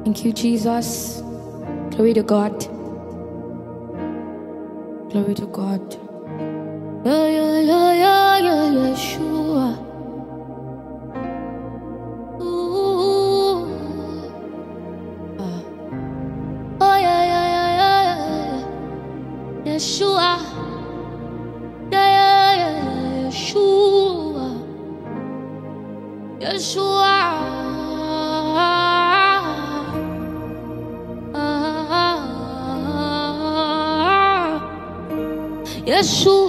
Thank you, Jesus. Glory to God. Glory to God. Yeah, yeah, yeah, yeah, yeah, yeah, sure. Ooh. Oh, yeah, yeah, yeah, yeah, yeah. Yeshua. Yeah, yeah, yeah, Yeshua. Yeshua. Yeshua.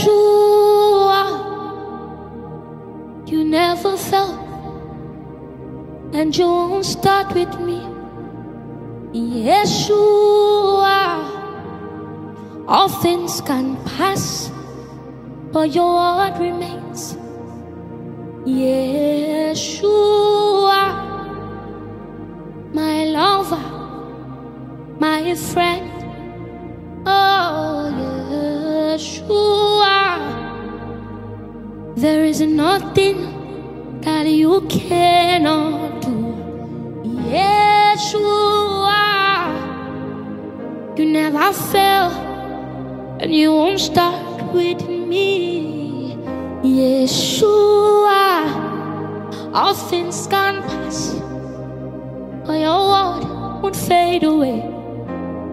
Yeshua, you never fell, and you won't start with me. Yeshua, all things can pass, but your word remains. Yeshua, my lover, my friend. Oh, Yeshua, there is nothing that you cannot do. Yeshua, you never fail, and you won't start with me. Yeshua, all things can pass, but your word won't fade away.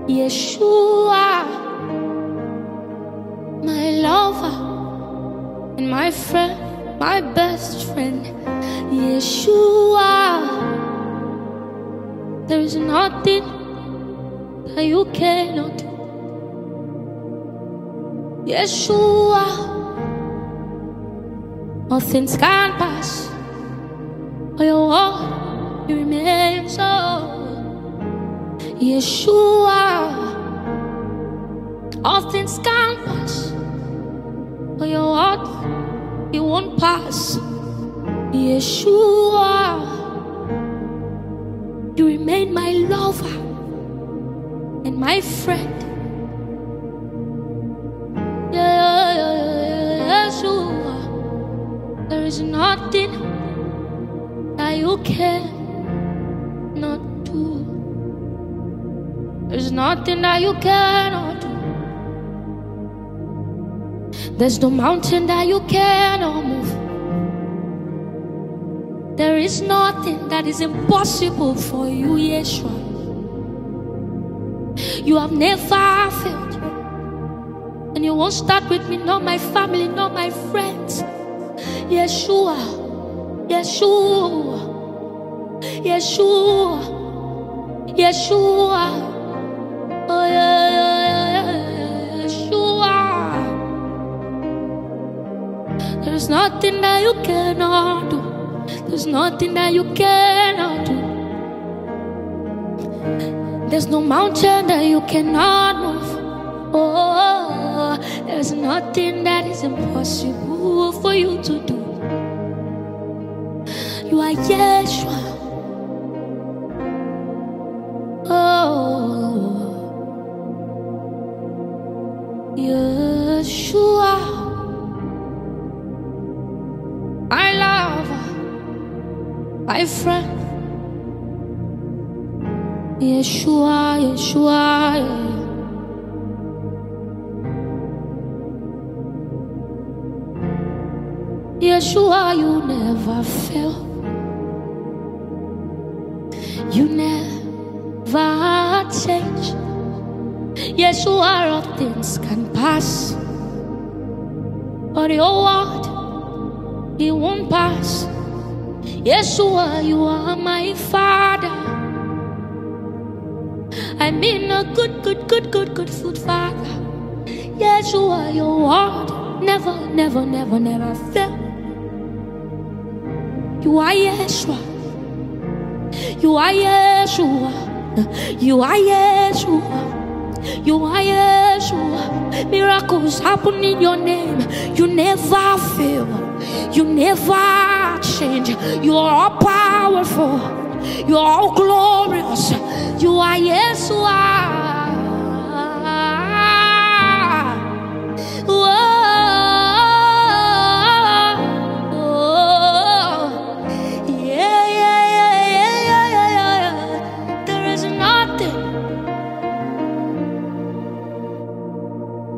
Yeshua, my lover and my friend, my best friend. Yeshua, there is nothing that you cannot do. Yeshua, all things can pass, but your word remains. So Yeshua, all things can pass, but your word, it won't pass. Yeshua, you remain my lover and my friend. Yeshua, there is nothing that you cannot do. There's nothing that you cannot do. There's no mountain that you cannot move. There is nothing that is impossible for you, Yeshua. You have never failed, and you won't start with me, not my family, not my friends. Yeshua, Yeshua, Yeshua, Yeshua. Oh, yeah, yeah, yeah, Yeshua. There's nothing that you cannot do. There's nothing that you cannot do. There's no mountain that you cannot move. Oh, there's nothing that is impossible for you to do. You are Yeshua. Yeshua, my lover, my friend. Yeshua, Yeshua, Yeshua, you never fail. You never change. Yeshua, all things can pass, but your word, it won't pass. Yeshua, you are my Father. I mean a good food, Father. Yeshua, your word never fail. You are Yeshua. You are Yeshua. You are Yeshua. You are Yeshua. Miracles happen in your name. You never fail. You never change. You are all powerful. You are all glorious. You are Yeshua.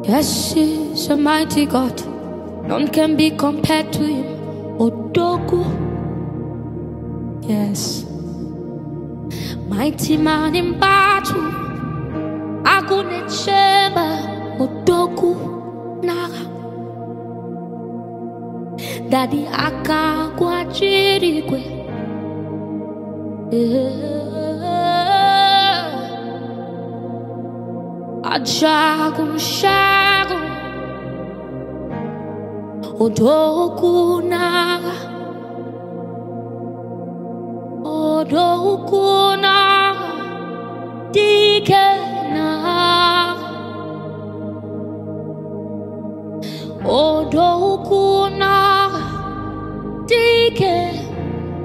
Yes, He's a mighty God. None can be compared to Him. Odogu. Yes. Mighty man in battle. Agunechema. Odogu. Naga. Daddy akagwa chirigwe. Ajagun shagun. Odogu naga. Odogu naga. Dike naga. Odogu naga. Dike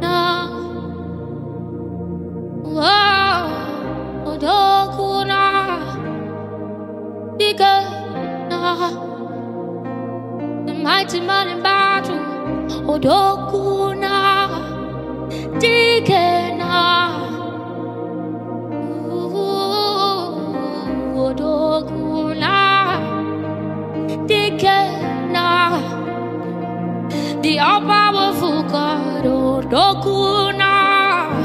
naga. Odogu naga. Dike naga. The mighty man in battle. Odogu naga. Dike naga. Odogu naga. Dike naga. The all-powerful God. Odogu naga.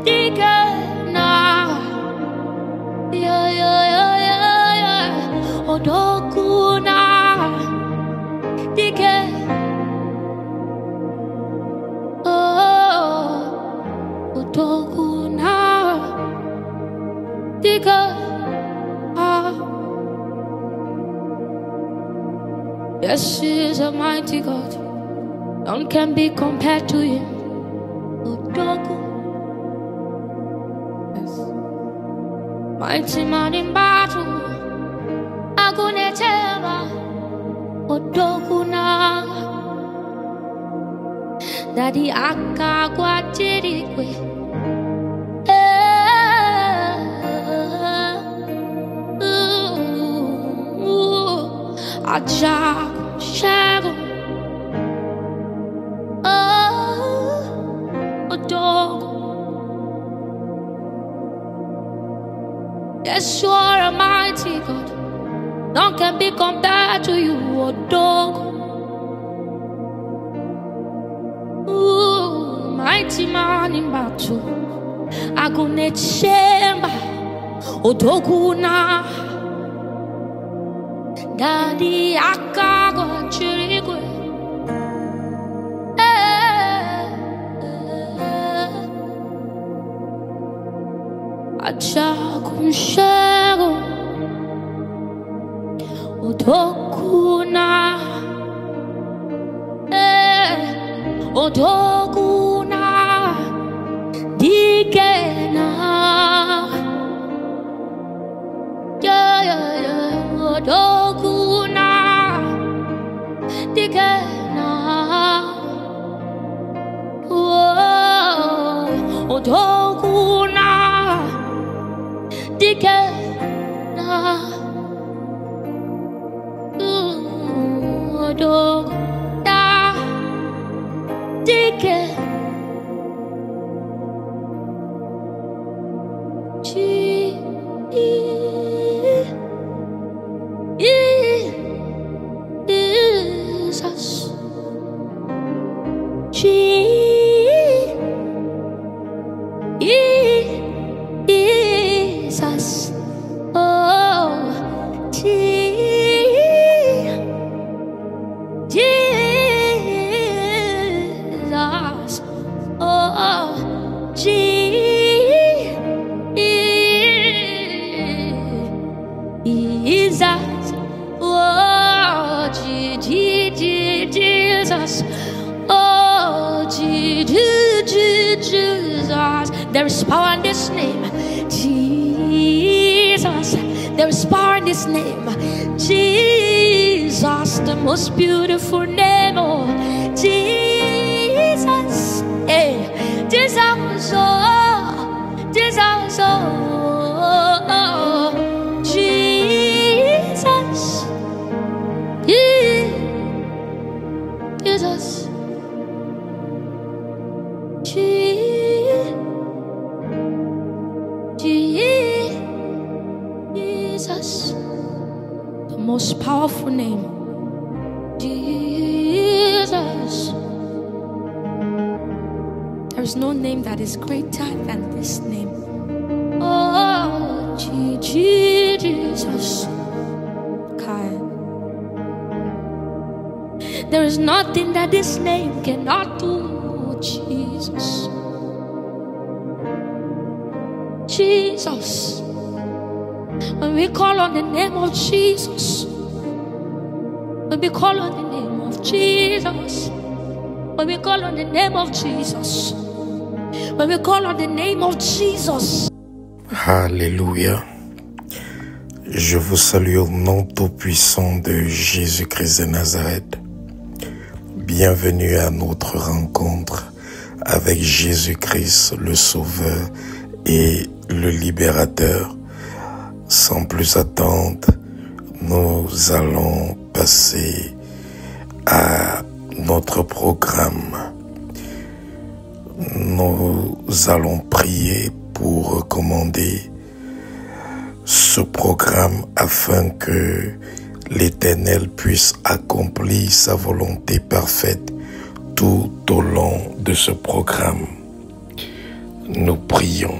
Dike naga. Yeah, yeah, yeah, yeah, yeah. Odogu naga. Dike. Oh, Odogu naga. Dike. Yes, He's a mighty God. None can be compared to Him. Odogu. Yes. Mighty man in battle. Agunechema. Odogu naga. Daddy akagwa chirigwe. Ajagun shagun. Odogu. Yes, you are a mighty God. None can be compared to you, Odogu. Mighty man in battle. Agunechema. Odogu naga. Daddy akagwa chirigwe. Ajagun shagun. Odogu naga. Odogu naga. Dike naga. Yeah, yeah, yeah. Odogu naga. Dike naga. Odogu naga. Dike naga. Odogu naga. Dike. Jesus. Jesus. Oh, Jesus. Oh, Jesus. Oh, Jesus. Oh, Jesus. There is power in this name. Jesus. There is power in this name. Jesus, the most beautiful name. Oh, Jesus. Hey, Jesus. Oh, Jesus. Oh, Jesus. Jesus. Jesus, the most powerful name. Jesus. There is no name that is greater than this name. Oh, Jesus. There is nothing that this name cannot do, Jesus. Jesus. When we call on the name of Jesus, when we call on the name of Jesus, when we call on the name of Jesus, when we call on the name of Jesus. Alléluia. Je vous salue au nom tout-puissant de Jésus-Christ de Nazareth. Bienvenue à notre rencontre avec Jésus-Christ, le Sauveur et le Libérateur. Sans plus attendre, nous allons passer à notre programme. Nous allons prier pour recommander ce programme afin que l'Éternel puisse accomplir sa volonté parfaite tout au long de ce programme. Nous prions.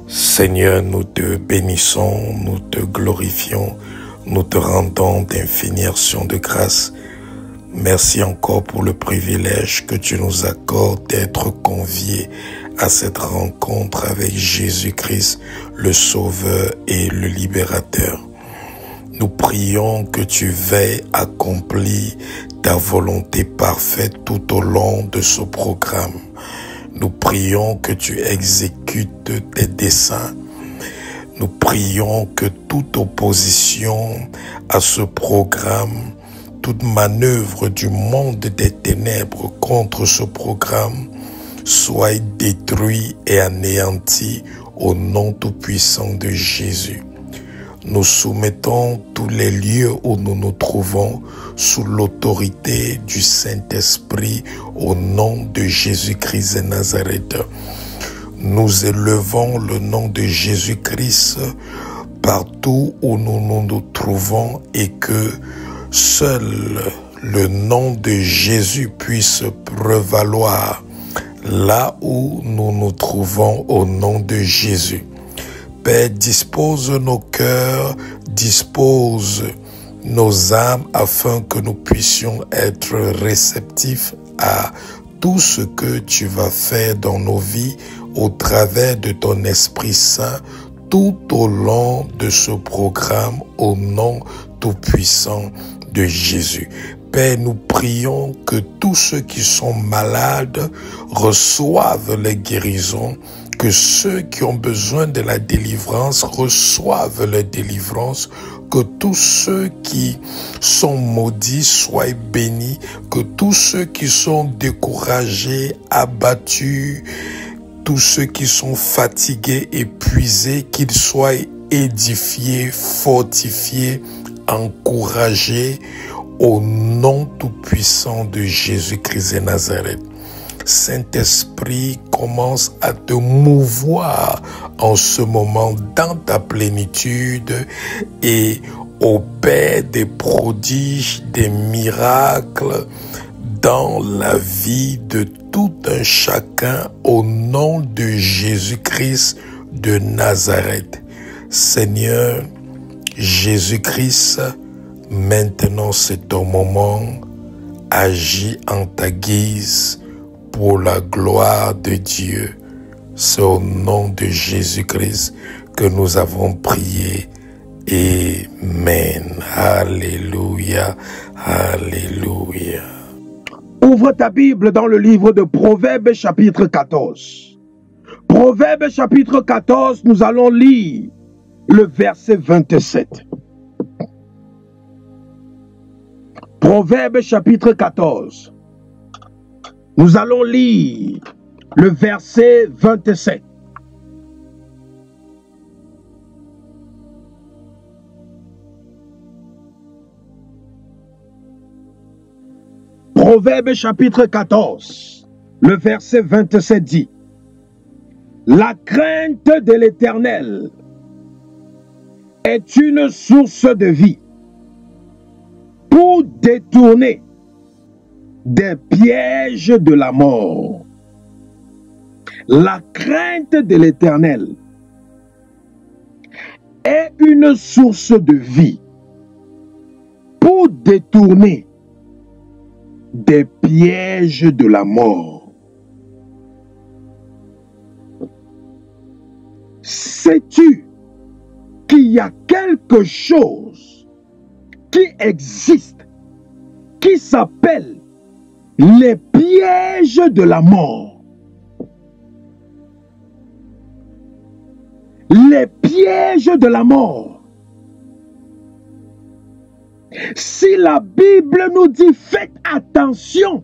Seigneur, nous te bénissons, nous te glorifions, nous te rendons d'infinies actions de grâce. Merci encore pour le privilège que tu nous accordes d'être conviés à cette rencontre avec Jésus-Christ, le Sauveur et le Libérateur. Nous prions que tu veilles accomplir ta volonté parfaite tout au long de ce programme. Nous prions que tu exécutes tes desseins. Nous prions que toute opposition à ce programme, toute manœuvre du monde des ténèbres contre ce programme soit détruite et anéantie au nom tout-puissant de Jésus. Nous soumettons tous les lieux où nous nous trouvons sous l'autorité du Saint-Esprit au nom de Jésus-Christ de Nazareth. Nous élevons le nom de Jésus-Christ partout où nous nous trouvons et que seul le nom de Jésus puisse prévaloir là où nous nous trouvons au nom de Jésus. Père, dispose nos cœurs, dispose nos âmes afin que nous puissions être réceptifs à tout ce que tu vas faire dans nos vies au travers de ton Esprit Saint tout au long de ce programme au nom tout-puissant de Jésus. Père, nous prions que tous ceux qui sont malades reçoivent les guérisons, que ceux qui ont besoin de la délivrance reçoivent la délivrance, que tous ceux qui sont maudits soient bénis, que tous ceux qui sont découragés, abattus, tous ceux qui sont fatigués, épuisés, qu'ils soient édifiés, fortifiés, encouragés au nom tout-puissant de Jésus-Christ de Nazareth. Saint-Esprit, commence à te mouvoir en ce moment dans ta plénitude et opère des prodiges, des miracles dans la vie de tout un chacun au nom de Jésus-Christ de Nazareth. Seigneur Jésus-Christ, maintenant c'est ton moment, agis en ta guise pour la gloire de Dieu. C'est au nom de Jésus-Christ que nous avons prié. Amen. Alléluia. Alléluia. Ouvre ta Bible dans le livre de Proverbes chapitre 14. Proverbes chapitre 14, nous allons lire le verset 27. Proverbes chapitre 14. Nous allons lire le verset 27. Proverbes chapitre 14, le verset 27 dit: la crainte de l'Éternel est une source de vie, pour détourner des pièges de la mort. La crainte de l'Éternel est une source de vie pour détourner des pièges de la mort. Sais-tu qu'il y a quelque chose qui existe qui s'appelle les pièges de la mort? Les pièges de la mort. Si la Bible nous dit faites attention,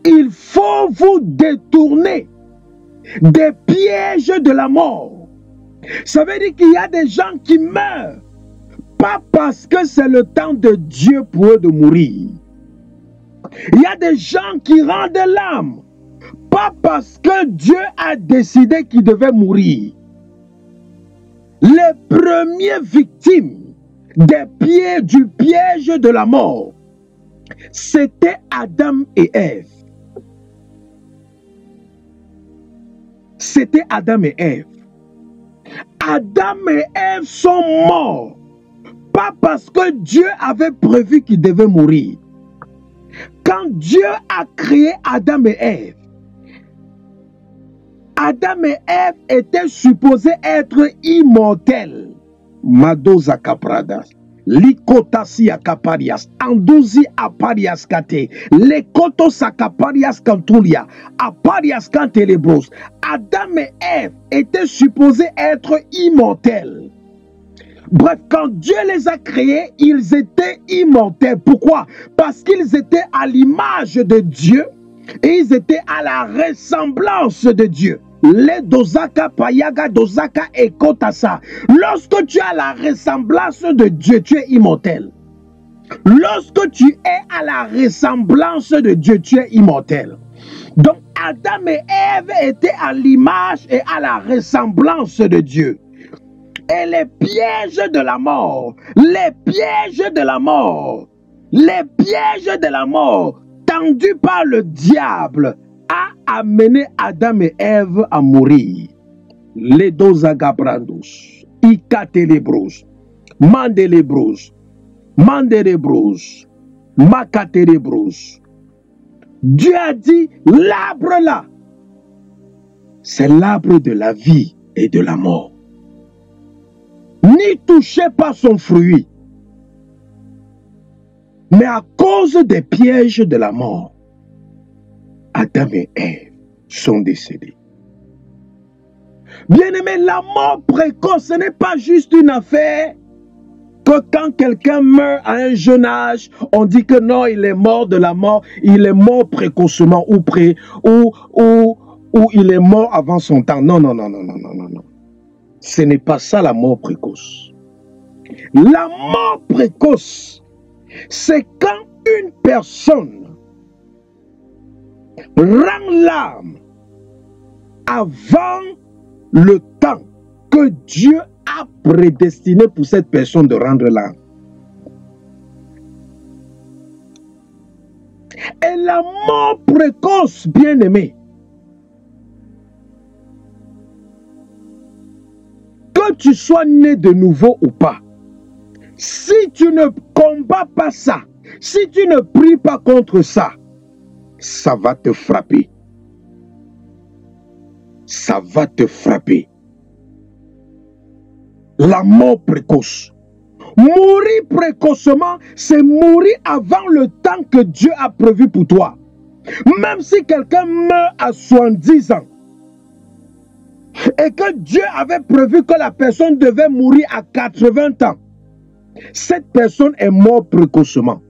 il faut vous détourner des pièges de la mort. Ça veut dire qu'il y a des gens qui meurent, pas parce que c'est le temps de Dieu pour eux de mourir. Il y a des gens qui rendent l'âme, pas parce que Dieu a décidé qu'ils devaient mourir. Les premières victimes du piège de la mort, c'était Adam et Ève. C'était Adam et Ève. Adam et Ève sont morts, pas parce que Dieu avait prévu qu'ils devaient mourir. Quand Dieu a créé Adam et Ève, Adam et Ève étaient supposés être immortels. Madoza kapradas, likotasi akaparias, anduzi aparias kate, lekotos akaparias kantulia, aparias kantelebros. Adam et Ève étaient supposés être immortels. Bref, quand Dieu les a créés, ils étaient immortels. Pourquoi? Parce qu'ils étaient à l'image de Dieu et ils étaient à la ressemblance de Dieu. Les dosaka payaga dosaka et kotasa. Lorsque tu as la ressemblance de Dieu, tu es immortel. Lorsque tu es à la ressemblance de Dieu, tu es immortel. Donc Adam et Ève étaient à l'image et à la ressemblance de Dieu. Et les pièges de la mort, les pièges de la mort, les pièges de la mort tendus par le diable a amené Adam et Ève à mourir. Les dos agabrandos, ikatelebros, mandelebros, mandelebros, makatelebros. Dieu a dit, l'arbre là, c'est l'arbre de la vie et de la mort. N'y touchez pas son fruit. Mais à cause des pièges de la mort, Adam et Ève sont décédés. Bien-aimé, la mort précoce, ce n'est pas juste une affaire que quand quelqu'un meurt à un jeune âge, on dit que non, il est mort de la mort, il est mort précocement ou il est mort avant son temps. Non, non, non, non, non, non, non, non. Ce n'est pas ça la mort précoce. La mort précoce, c'est quand une personne rend l'âme avant le temps que Dieu a prédestiné pour cette personne de rendre l'âme. Et la mort précoce, bien-aimé, que tu sois né de nouveau ou pas, si tu ne combats pas ça, si tu ne pries pas contre ça, ça va te frapper. Ça va te frapper. La mort précoce. Mourir précocement, c'est mourir avant le temps que Dieu a prévu pour toi. Même si quelqu'un meurt à 70 ans, et que Dieu avait prévu que la personne devait mourir à 80 ans, cette personne est morte précocement.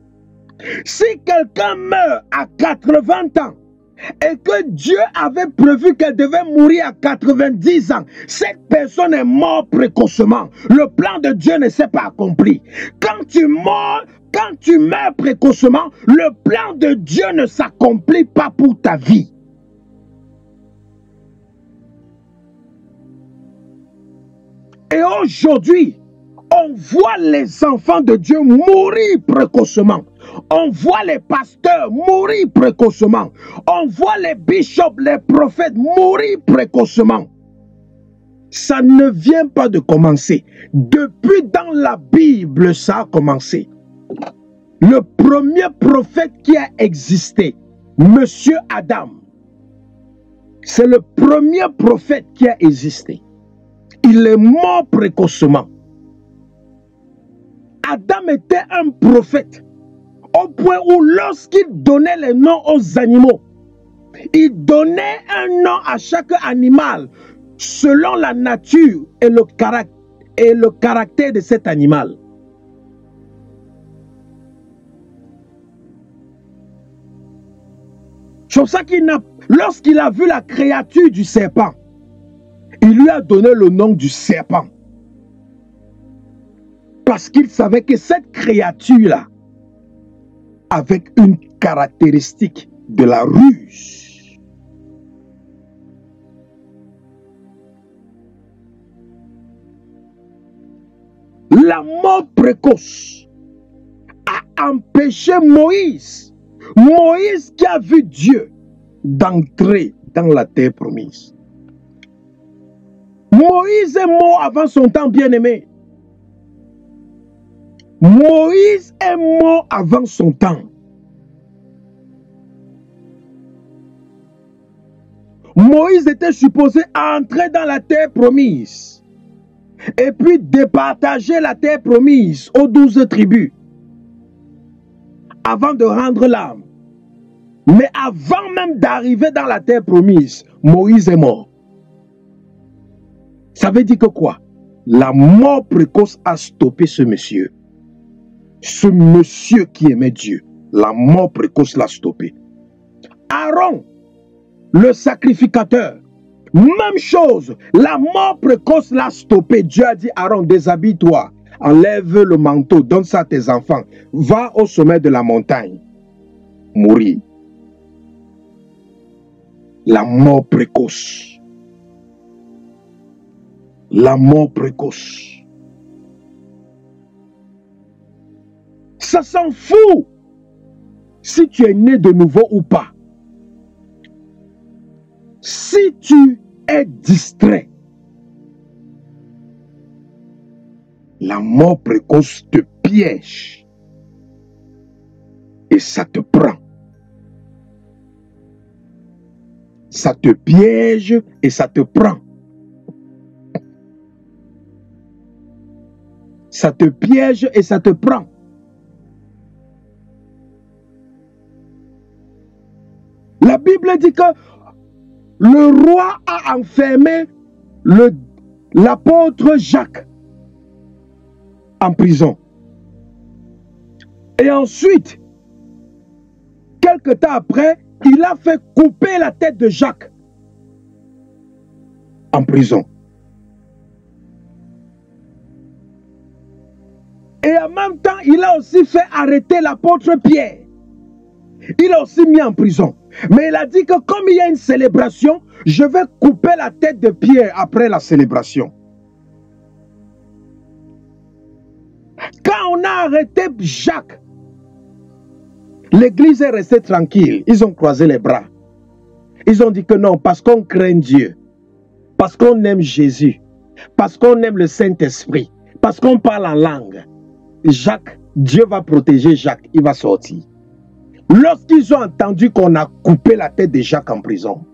Si quelqu'un meurt à 80 ans et que Dieu avait prévu qu'elle devait mourir à 90 ans, cette personne est morte précocement. Le plan de Dieu ne s'est pas accompli. Quand tu meurs précocement, le plan de Dieu ne s'accomplit pas pour ta vie. Et aujourd'hui, On voit les enfants de Dieu mourir précocement. On voit les pasteurs mourir précocement. On voit les bishops, les prophètes mourir précocement. Ça ne vient pas de commencer. Depuis dans la Bible, ça a commencé. Le premier prophète qui a existé, Monsieur Adam, c'est le premier prophète qui a existé. Il est mort précocement. Adam était un prophète au point où lorsqu'il donnait les noms aux animaux, il donnait un nom à chaque animal selon la nature et le caractère de cet animal. C'est pour ça lorsqu'il a vu la créature du serpent, il lui a donné le nom du serpent. Parce qu'il savait que cette créature-là, avec une caractéristique de la ruse. La mort précoce a empêché Moïse. Moïse qui a vu Dieu d'entrer dans la terre promise. Moïse est mort avant son temps, bien-aimé. Moïse est mort avant son temps. Moïse était supposé entrer dans la terre promise et puis départager la terre promise aux 12 tribus avant de rendre l'âme. Mais avant même d'arriver dans la terre promise, Moïse est mort. Ça veut dire que quoi? La mort précoce a stoppé ce monsieur. Ce monsieur qui aimait Dieu, la mort précoce l'a stoppé. Aaron, le sacrificateur, même chose, la mort précoce l'a stoppé. Dieu a dit, Aaron, déshabille-toi, enlève le manteau, donne ça à tes enfants, va au sommet de la montagne, mourir. La mort précoce. La mort précoce. Ça s'en fout si tu es né de nouveau ou pas. Si tu es distrait, la mort précoce te piège et ça te prend. Ça te piège et ça te prend. Ça te piège et ça te prend. La Bible dit que le roi a enfermé l'apôtre Jacques en prison. Et ensuite, quelque temps après, il a fait couper la tête de Jacques en prison. Et en même temps, il a aussi fait arrêter l'apôtre Pierre. Il a aussi mis en prison. Mais il a dit que comme il y a une célébration, je vais couper la tête de Pierre après la célébration. Quand on a arrêté Jacques, l'église est restée tranquille. Ils ont croisé les bras. Ils ont dit que non, parce qu'on craint Dieu, parce qu'on aime Jésus, parce qu'on aime le Saint-Esprit, parce qu'on parle en langue, Jacques, Dieu va protéger Jacques, il va sortir. Lorsqu'ils ont entendu qu'on a coupé la tête de Jacques en prison,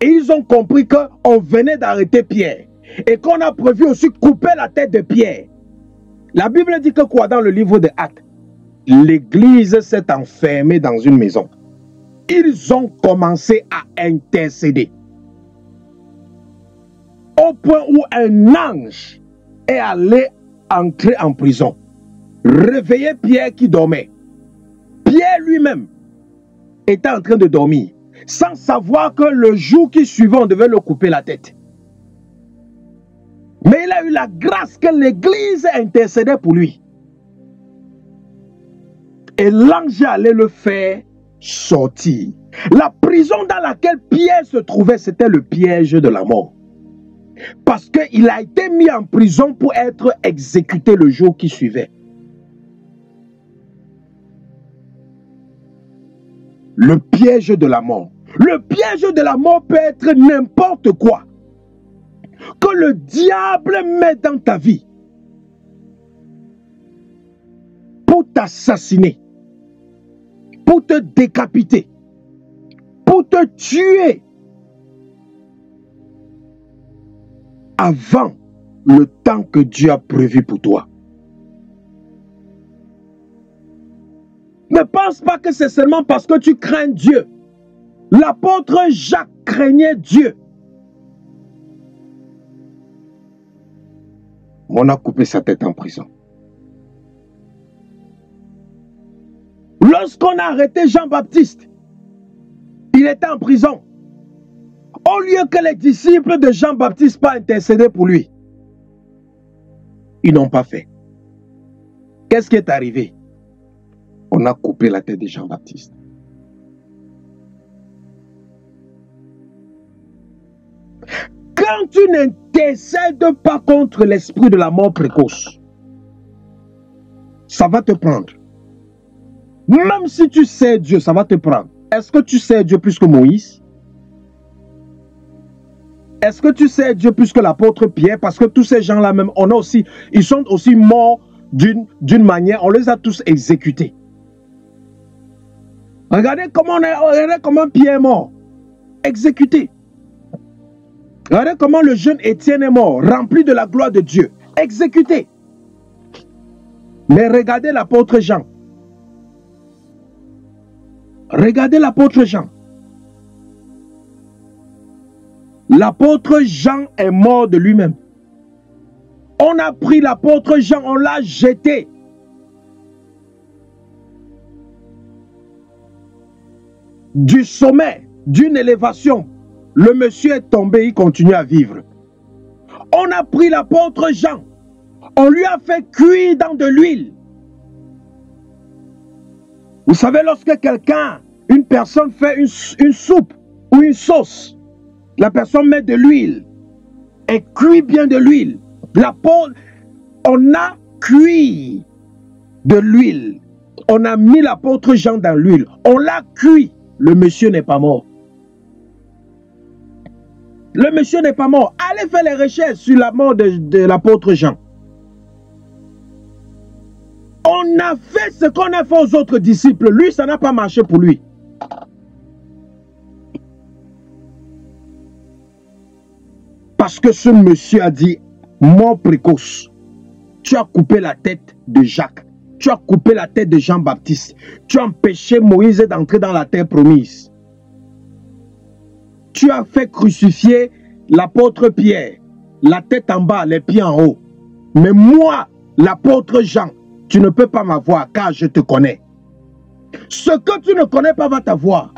et ils ont compris qu'on venait d'arrêter Pierre et qu'on a prévu aussi couper la tête de Pierre. La Bible dit que quoi dans le livre de Actes? L'église s'est enfermée dans une maison. Ils ont commencé à intercéder. Au point où un ange est allé entrer en prison. Réveiller Pierre qui dormait. Pierre lui-même était en train de dormir, sans savoir que le jour qui suivait, on devait le couper la tête. Mais il a eu la grâce que l'église intercédait pour lui. Et l'ange allait le faire sortir. La prison dans laquelle Pierre se trouvait, c'était le piège de la mort. Parce qu'il a été mis en prison pour être exécuté le jour qui suivait. Le piège de la mort. Le piège de la mort peut être n'importe quoi que le diable met dans ta vie pour t'assassiner, pour te décapiter, pour te tuer avant le temps que Dieu a prévu pour toi. Ne pense pas que c'est seulement parce que tu crains Dieu. L'apôtre Jacques craignait Dieu. On a coupé sa tête en prison. Lorsqu'on a arrêté Jean-Baptiste, il était en prison. Au lieu que les disciples de Jean-Baptiste pas intercéder pour lui, ils n'ont pas fait. Qu'est-ce qui est arrivé? On a coupé la tête de Jean-Baptiste. Quand tu n'intercèdes pas contre l'esprit de la mort précoce, ça va te prendre. Même si tu sais Dieu, ça va te prendre. Est-ce que tu sais Dieu plus que Moïse? Est-ce que tu sais Dieu plus que l'apôtre Pierre? Parce que tous ces gens-là même, ils sont aussi morts d'une manière, on les a tous exécutés. Regardez comment Pierre est mort. Exécuté. Regardez comment le jeune Étienne est mort, rempli de la gloire de Dieu. Exécuté. Mais regardez l'apôtre Jean. Regardez l'apôtre Jean. L'apôtre Jean est mort de lui-même. On a pris l'apôtre Jean, on l'a jeté. Du sommet, d'une élévation, le monsieur est tombé, il continue à vivre. On a pris l'apôtre Jean, on lui a fait cuire dans de l'huile. Vous savez, lorsque une personne fait une soupe ou une sauce, la personne met de l'huile et cuit bien de l'huile. On a cuit de l'huile. On a mis l'apôtre Jean dans l'huile. On l'a cuit. Le monsieur n'est pas mort. Le monsieur n'est pas mort. Allez faire les recherches sur la mort de l'apôtre Jean. On a fait ce qu'on a fait aux autres disciples. Lui, ça n'a pas marché pour lui. Parce que ce monsieur a dit, mort précoce. Tu as coupé la tête de Jacques. Tu as coupé la tête de Jean-Baptiste. Tu as empêché Moïse d'entrer dans la terre promise. Tu as fait crucifier l'apôtre Pierre. La tête en bas, les pieds en haut. Mais moi, l'apôtre Jean, tu ne peux pas m'avoir car je te connais. Ce que tu ne connais pas va t'avoir.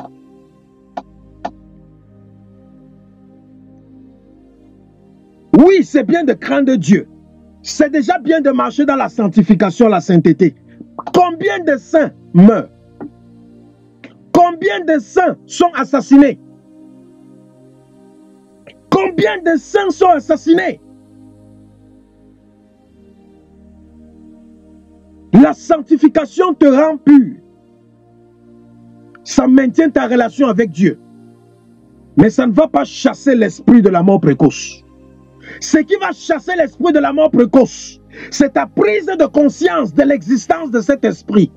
Oui, c'est bien de craindre Dieu. C'est déjà bien de marcher dans la sanctification, la sainteté. Combien de saints meurent? Combien de saints sont assassinés? Combien de saints sont assassinés? La sanctification te rend pur. Ça maintient ta relation avec Dieu. Mais ça ne va pas chasser l'esprit de la mort précoce. Ce qui va chasser l'esprit de la mort précoce, c'est ta prise de conscience de l'existence de cet esprit.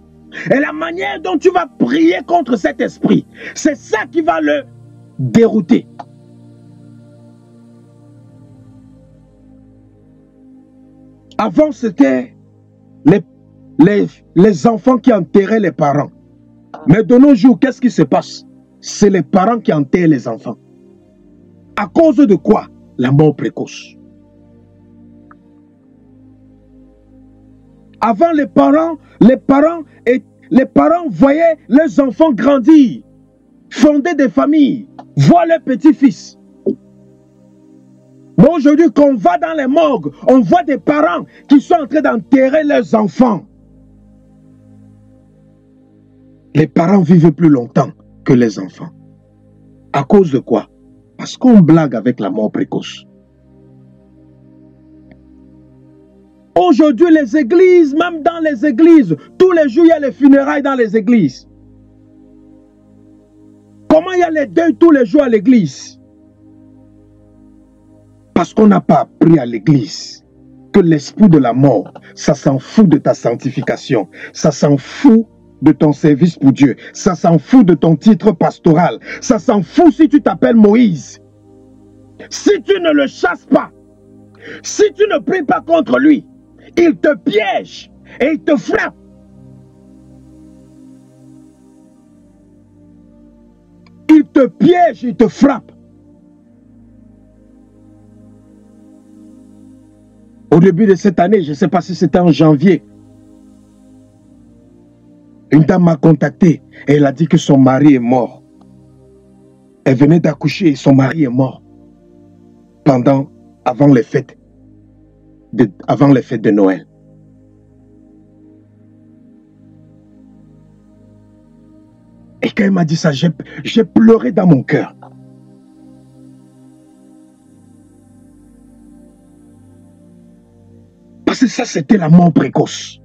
Et la manière dont tu vas prier contre cet esprit, c'est ça qui va le dérouter. Avant, c'était les enfants qui enterraient les parents. Mais de nos jours, qu'est-ce qui se passe? C'est les parents qui enterrent les enfants. À cause de quoi? La mort précoce. Avant, les parents voyaient leurs enfants grandir, fonder des familles, voir leurs petits-fils. Mais aujourd'hui, quand on va dans les morgues, on voit des parents qui sont en train d'enterrer leurs enfants. Les parents vivent plus longtemps que les enfants. À cause de quoi? Parce qu'on blague avec la mort précoce. Aujourd'hui, les églises, même dans les églises, tous les jours, il y a les funérailles dans les églises. Comment il y a les deuils tous les jours à l'église? Parce qu'on n'a pas appris à l'église que l'esprit de la mort, ça s'en fout de ta sanctification, ça s'en fout de ton service pour Dieu, ça s'en fout de ton titre pastoral, ça s'en fout si tu t'appelles Moïse. Si tu ne le chasses pas, si tu ne pries pas contre lui, il te piège et il te frappe. Il te piège, il te frappe. Au début de cette année, je ne sais pas si c'était en janvier, une dame m'a contacté et elle a dit que son mari est mort. Elle venait d'accoucher et son mari est mort avant les fêtes de Noël. Et quand elle m'a dit ça, j'ai pleuré dans mon cœur. Parce que ça, c'était la mort précoce.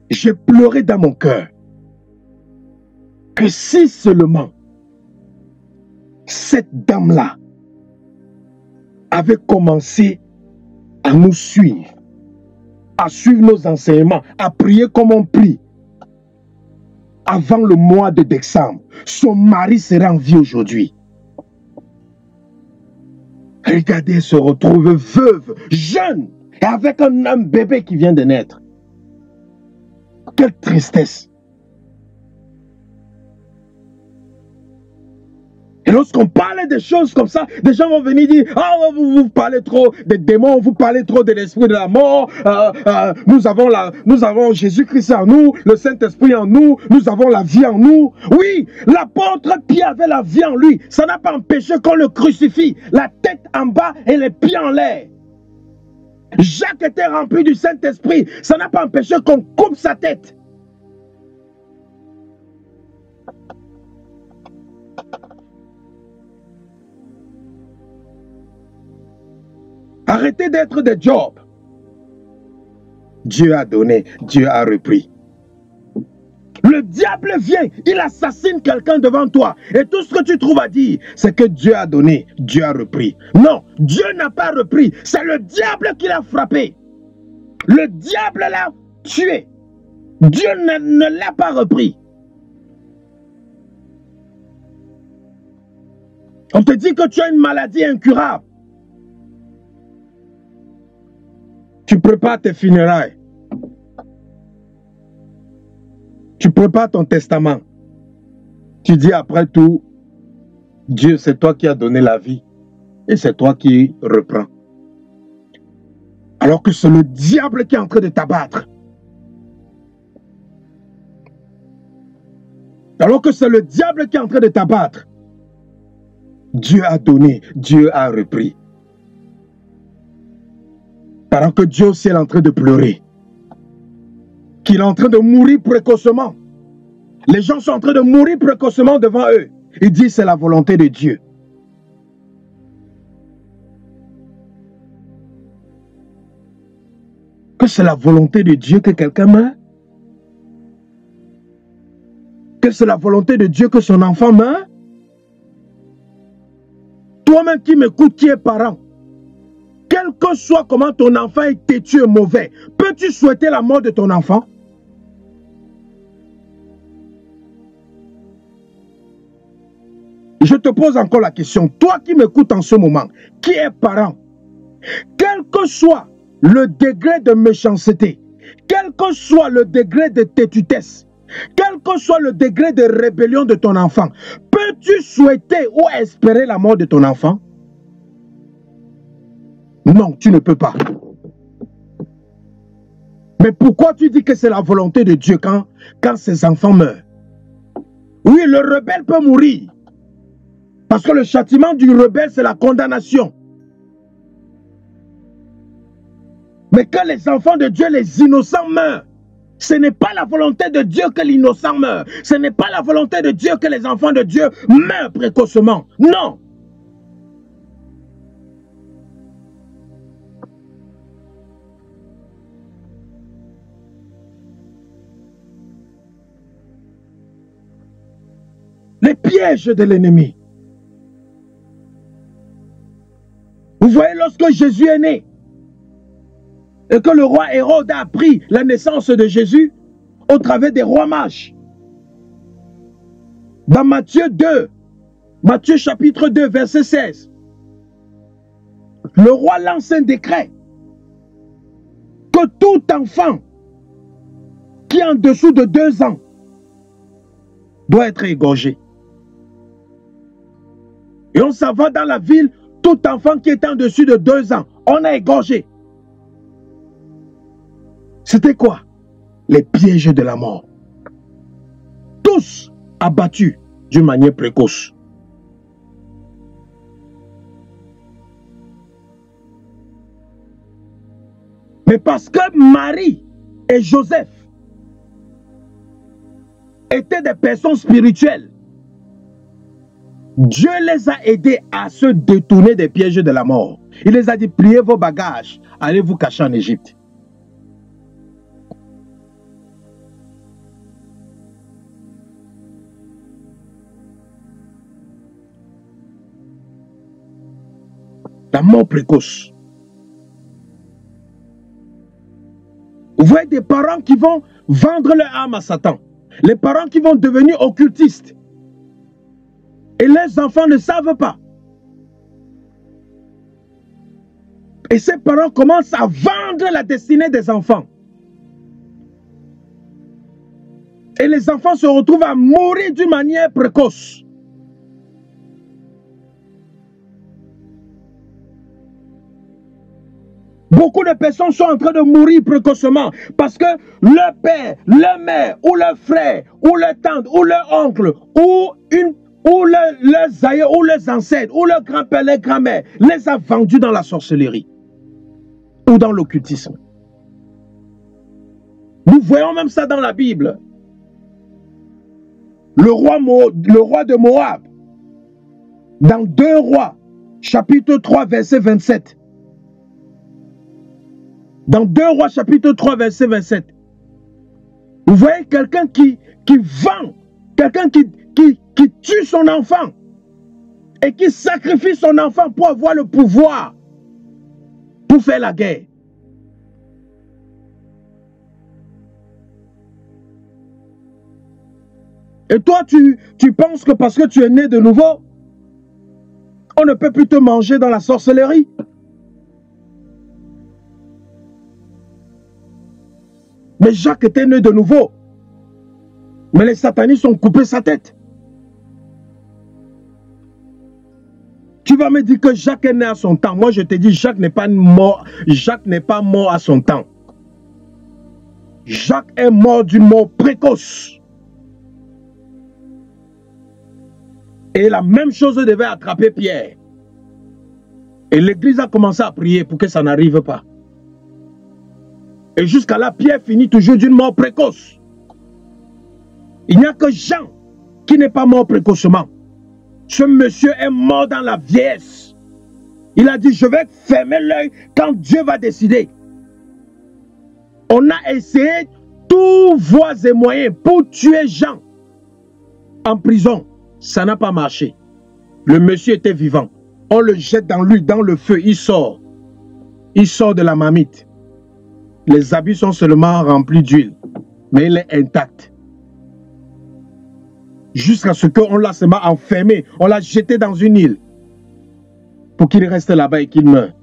J'ai pleuré dans mon cœur que si seulement cette dame-là avait commencé à nous suivre, à suivre nos enseignements, à prier comme on prie, avant le mois de décembre, son mari serait en vie aujourd'hui. Regardez, elle se retrouve veuve, jeune, et avec un bébé qui vient de naître. Quelle tristesse. Et lorsqu'on parle de choses comme ça, des gens vont venir dire « Ah, vous parlez trop des démons, vous parlez trop de l'esprit de la mort, nous avons Jésus-Christ en nous, le Saint-Esprit en nous, nous avons la vie en nous. » Oui, l'apôtre Pierre avait la vie en lui. Ça n'a pas empêché qu'on le crucifie, la tête en bas et les pieds en l'air. Jacques était rempli du Saint-Esprit. Ça n'a pas empêché qu'on coupe sa tête. Arrêtez d'être des Job. Dieu a donné, Dieu a repris. Le diable vient, il assassine quelqu'un devant toi. Et tout ce que tu trouves à dire, c'est que Dieu a donné, Dieu a repris. Non, Dieu n'a pas repris. C'est le diable qui l'a frappé. Le diable l'a tué. Dieu ne l'a pas repris. On te dit que tu as une maladie incurable. Tu prépares tes funérailles. Tu prépares ton testament. Tu dis après tout, Dieu, c'est toi qui as donné la vie. Et c'est toi qui reprends. Alors que c'est le diable qui est en train de t'abattre. Alors que c'est le diable qui est en train de t'abattre. Dieu a donné, Dieu a repris. Alors que Dieu aussi est en train de pleurer. Qu'il est en train de mourir précocement. Les gens sont en train de mourir précocement devant eux. Il dit c'est la volonté de Dieu. Que c'est la volonté de Dieu que quelqu'un meure? Que c'est la volonté de Dieu que son enfant meure? Toi-même qui m'écoutes, qui es parent, quel que soit comment ton enfant est têtu et mauvais, peux-tu souhaiter la mort de ton enfant? Je te pose encore la question, toi qui m'écoutes en ce moment, qui est parent, quel que soit le degré de méchanceté, quel que soit le degré de têtutesse, quel que soit le degré de rébellion de ton enfant, peux-tu souhaiter ou espérer la mort de ton enfant? Non, tu ne peux pas. Mais pourquoi tu dis que c'est la volonté de Dieu quand ses enfants meurent? Oui, le rebelle peut mourir. Parce que le châtiment du rebelle, c'est la condamnation. Mais quand les enfants de Dieu, les innocents meurent, ce n'est pas la volonté de Dieu que l'innocent meurt. Ce n'est pas la volonté de Dieu que les enfants de Dieu meurent précocement. Non. Les pièges de l'ennemi. Vous voyez, lorsque Jésus est né, et que le roi Hérode a appris la naissance de Jésus au travers des rois mages. Dans Matthieu 2, Matthieu chapitre 2, verset 16, le roi lance un décret que tout enfant qui est en dessous de 2 ans doit être égorgé. Et on s'en va dans la ville, tout enfant qui est en dessus de 2 ans, on a égorgé. C'était quoi? Les pièges de la mort. Tous abattus d'une manière précoce. Mais parce que Marie et Joseph étaient des personnes spirituelles, Dieu les a aidés à se détourner des pièges de la mort. Il les a dit, pliez vos bagages, allez vous cacher en Égypte. La mort précoce. Vous voyez des parents qui vont vendre leur âme à Satan. Les parents qui vont devenir occultistes. Et les enfants ne savent pas. Et ces parents commencent à vendre la destinée des enfants. Et les enfants se retrouvent à mourir d'une manière précoce. Beaucoup de personnes sont en train de mourir précocement parce que leur père, leur mère, ou leur frère, ou leur tante, ou leur oncle, ou leurs aïeux, ou leurs ancêtres, ou leur grand-père, leur grand-mère, les a vendus dans la sorcellerie ou dans l'occultisme. Nous voyons même ça dans la Bible. Le roi de Moab, dans 2 Rois, chapitre 3, verset 27. Dans 2 Rois, chapitre 3, verset 27. Vous voyez quelqu'un qui vend, quelqu'un qui tue son enfant et qui sacrifie son enfant pour avoir le pouvoir pour faire la guerre. Et toi, tu penses que parce que tu es né de nouveau, on ne peut plus te manger dans la sorcellerie? Mais Jacques était né de nouveau. Mais les satanistes ont coupé sa tête. Tu vas me dire que Jacques est né à son temps. Moi, je te dis, Jacques n'est pas mort. Jacques n'est pas mort à son temps. Jacques est mort d'une mort précoce. Et la même chose devait attraper Pierre. Et l'Église a commencé à prier pour que ça n'arrive pas. Et jusqu'à là, Pierre finit toujours d'une mort précoce. Il n'y a que Jean qui n'est pas mort précocement. Ce monsieur est mort dans la vieillesse. Il a dit, je vais fermer l'œil quand Dieu va décider. On a essayé tous voies et moyens pour tuer Jean en prison. Ça n'a pas marché. Le monsieur était vivant. On le jette dans l'huile, dans le feu, il sort. Il sort de la marmite. Les habits sont seulement remplis d'huile, mais il est intact. Jusqu'à ce qu'on l'a seulement enfermé, on l'a jeté dans une île pour qu'il reste là-bas et qu'il meure.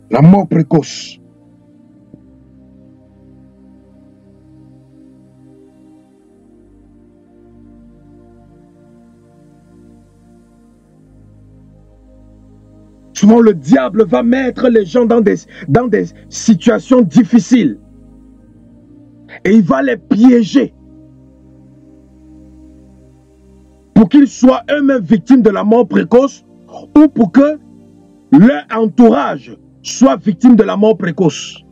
La mort précoce. Souvent, le diable va mettre les gens dans des situations difficiles. Et il va les piéger. Pour qu'ils soient eux-mêmes victimes de la mort précoce ou pour que leur entourage soit victime de la mort précoce.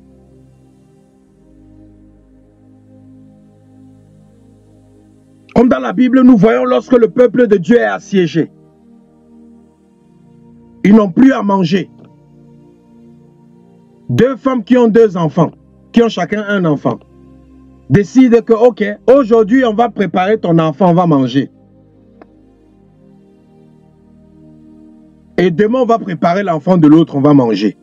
Comme dans la Bible, nous voyons lorsque le peuple de Dieu est assiégé. Ils n'ont plus à manger. 2 femmes qui ont 2 enfants. qui ont chacun un enfant, décident que, ok, aujourd'hui, on va préparer ton enfant, on va manger. Et demain, on va préparer l'enfant de l'autre, on va manger.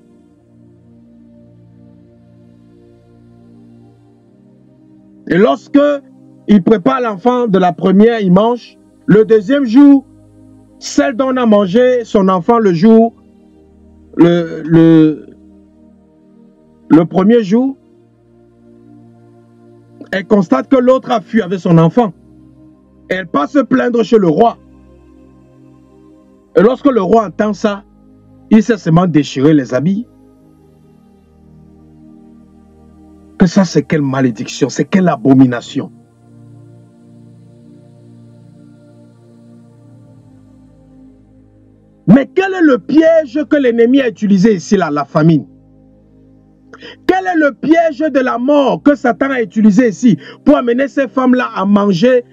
Et lorsque il prépare l'enfant de la première, il mange. Le deuxième jour, celle dont on a mangé son enfant le jour, le premier jour, elle constate que l'autre a fui avec son enfant. Elle part se plaindre chez le roi. Et lorsque le roi entend ça, il s'est seulement déchiré les habits. Que ça, c'est quelle malédiction, c'est quelle abomination. Mais quel est le piège que l'ennemi a utilisé ici, là, la famine? Quel est le piège de la mort que Satan a utilisé ici pour amener ces femmes-là à manger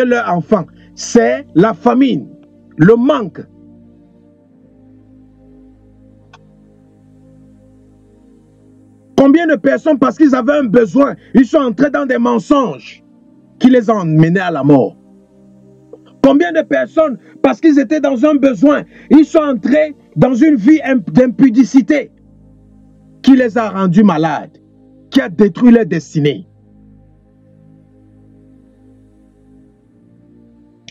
leurs enfants? C'est la famine, le manque. Combien de personnes, parce qu'ils avaient un besoin, ils sont entrés dans des mensonges qui les ont menés à la mort? Combien de personnes, parce qu'ils étaient dans un besoin, ils sont entrés dans une vie d'impudicité qui les a rendus malades, qui a détruit leur destinée?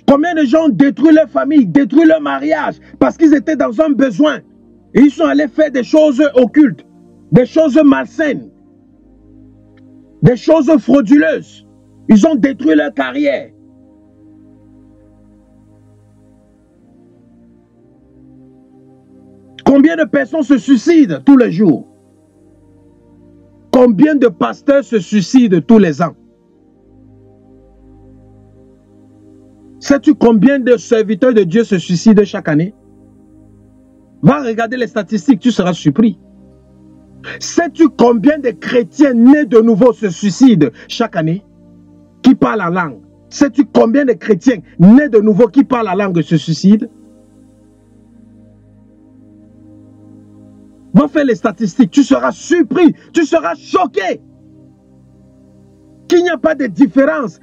Combien de gens ont détruit leur famille, détruit leur mariage, parce qu'ils étaient dans un besoin et ils sont allés faire des choses occultes, des choses malsaines, des choses frauduleuses. Ils ont détruit leur carrière. Combien de personnes se suicident tous les jours? Combien de pasteurs se suicident tous les ans? Sais-tu combien de serviteurs de Dieu se suicident chaque année? Va regarder les statistiques, tu seras surpris. Sais-tu combien de chrétiens nés de nouveau se suicident chaque année? Qui parlent la langue? Sais-tu combien de chrétiens nés de nouveau qui parlent la langue se suicident? Va faire les statistiques, tu seras surpris, tu seras choqué qu'il n'y a pas de différence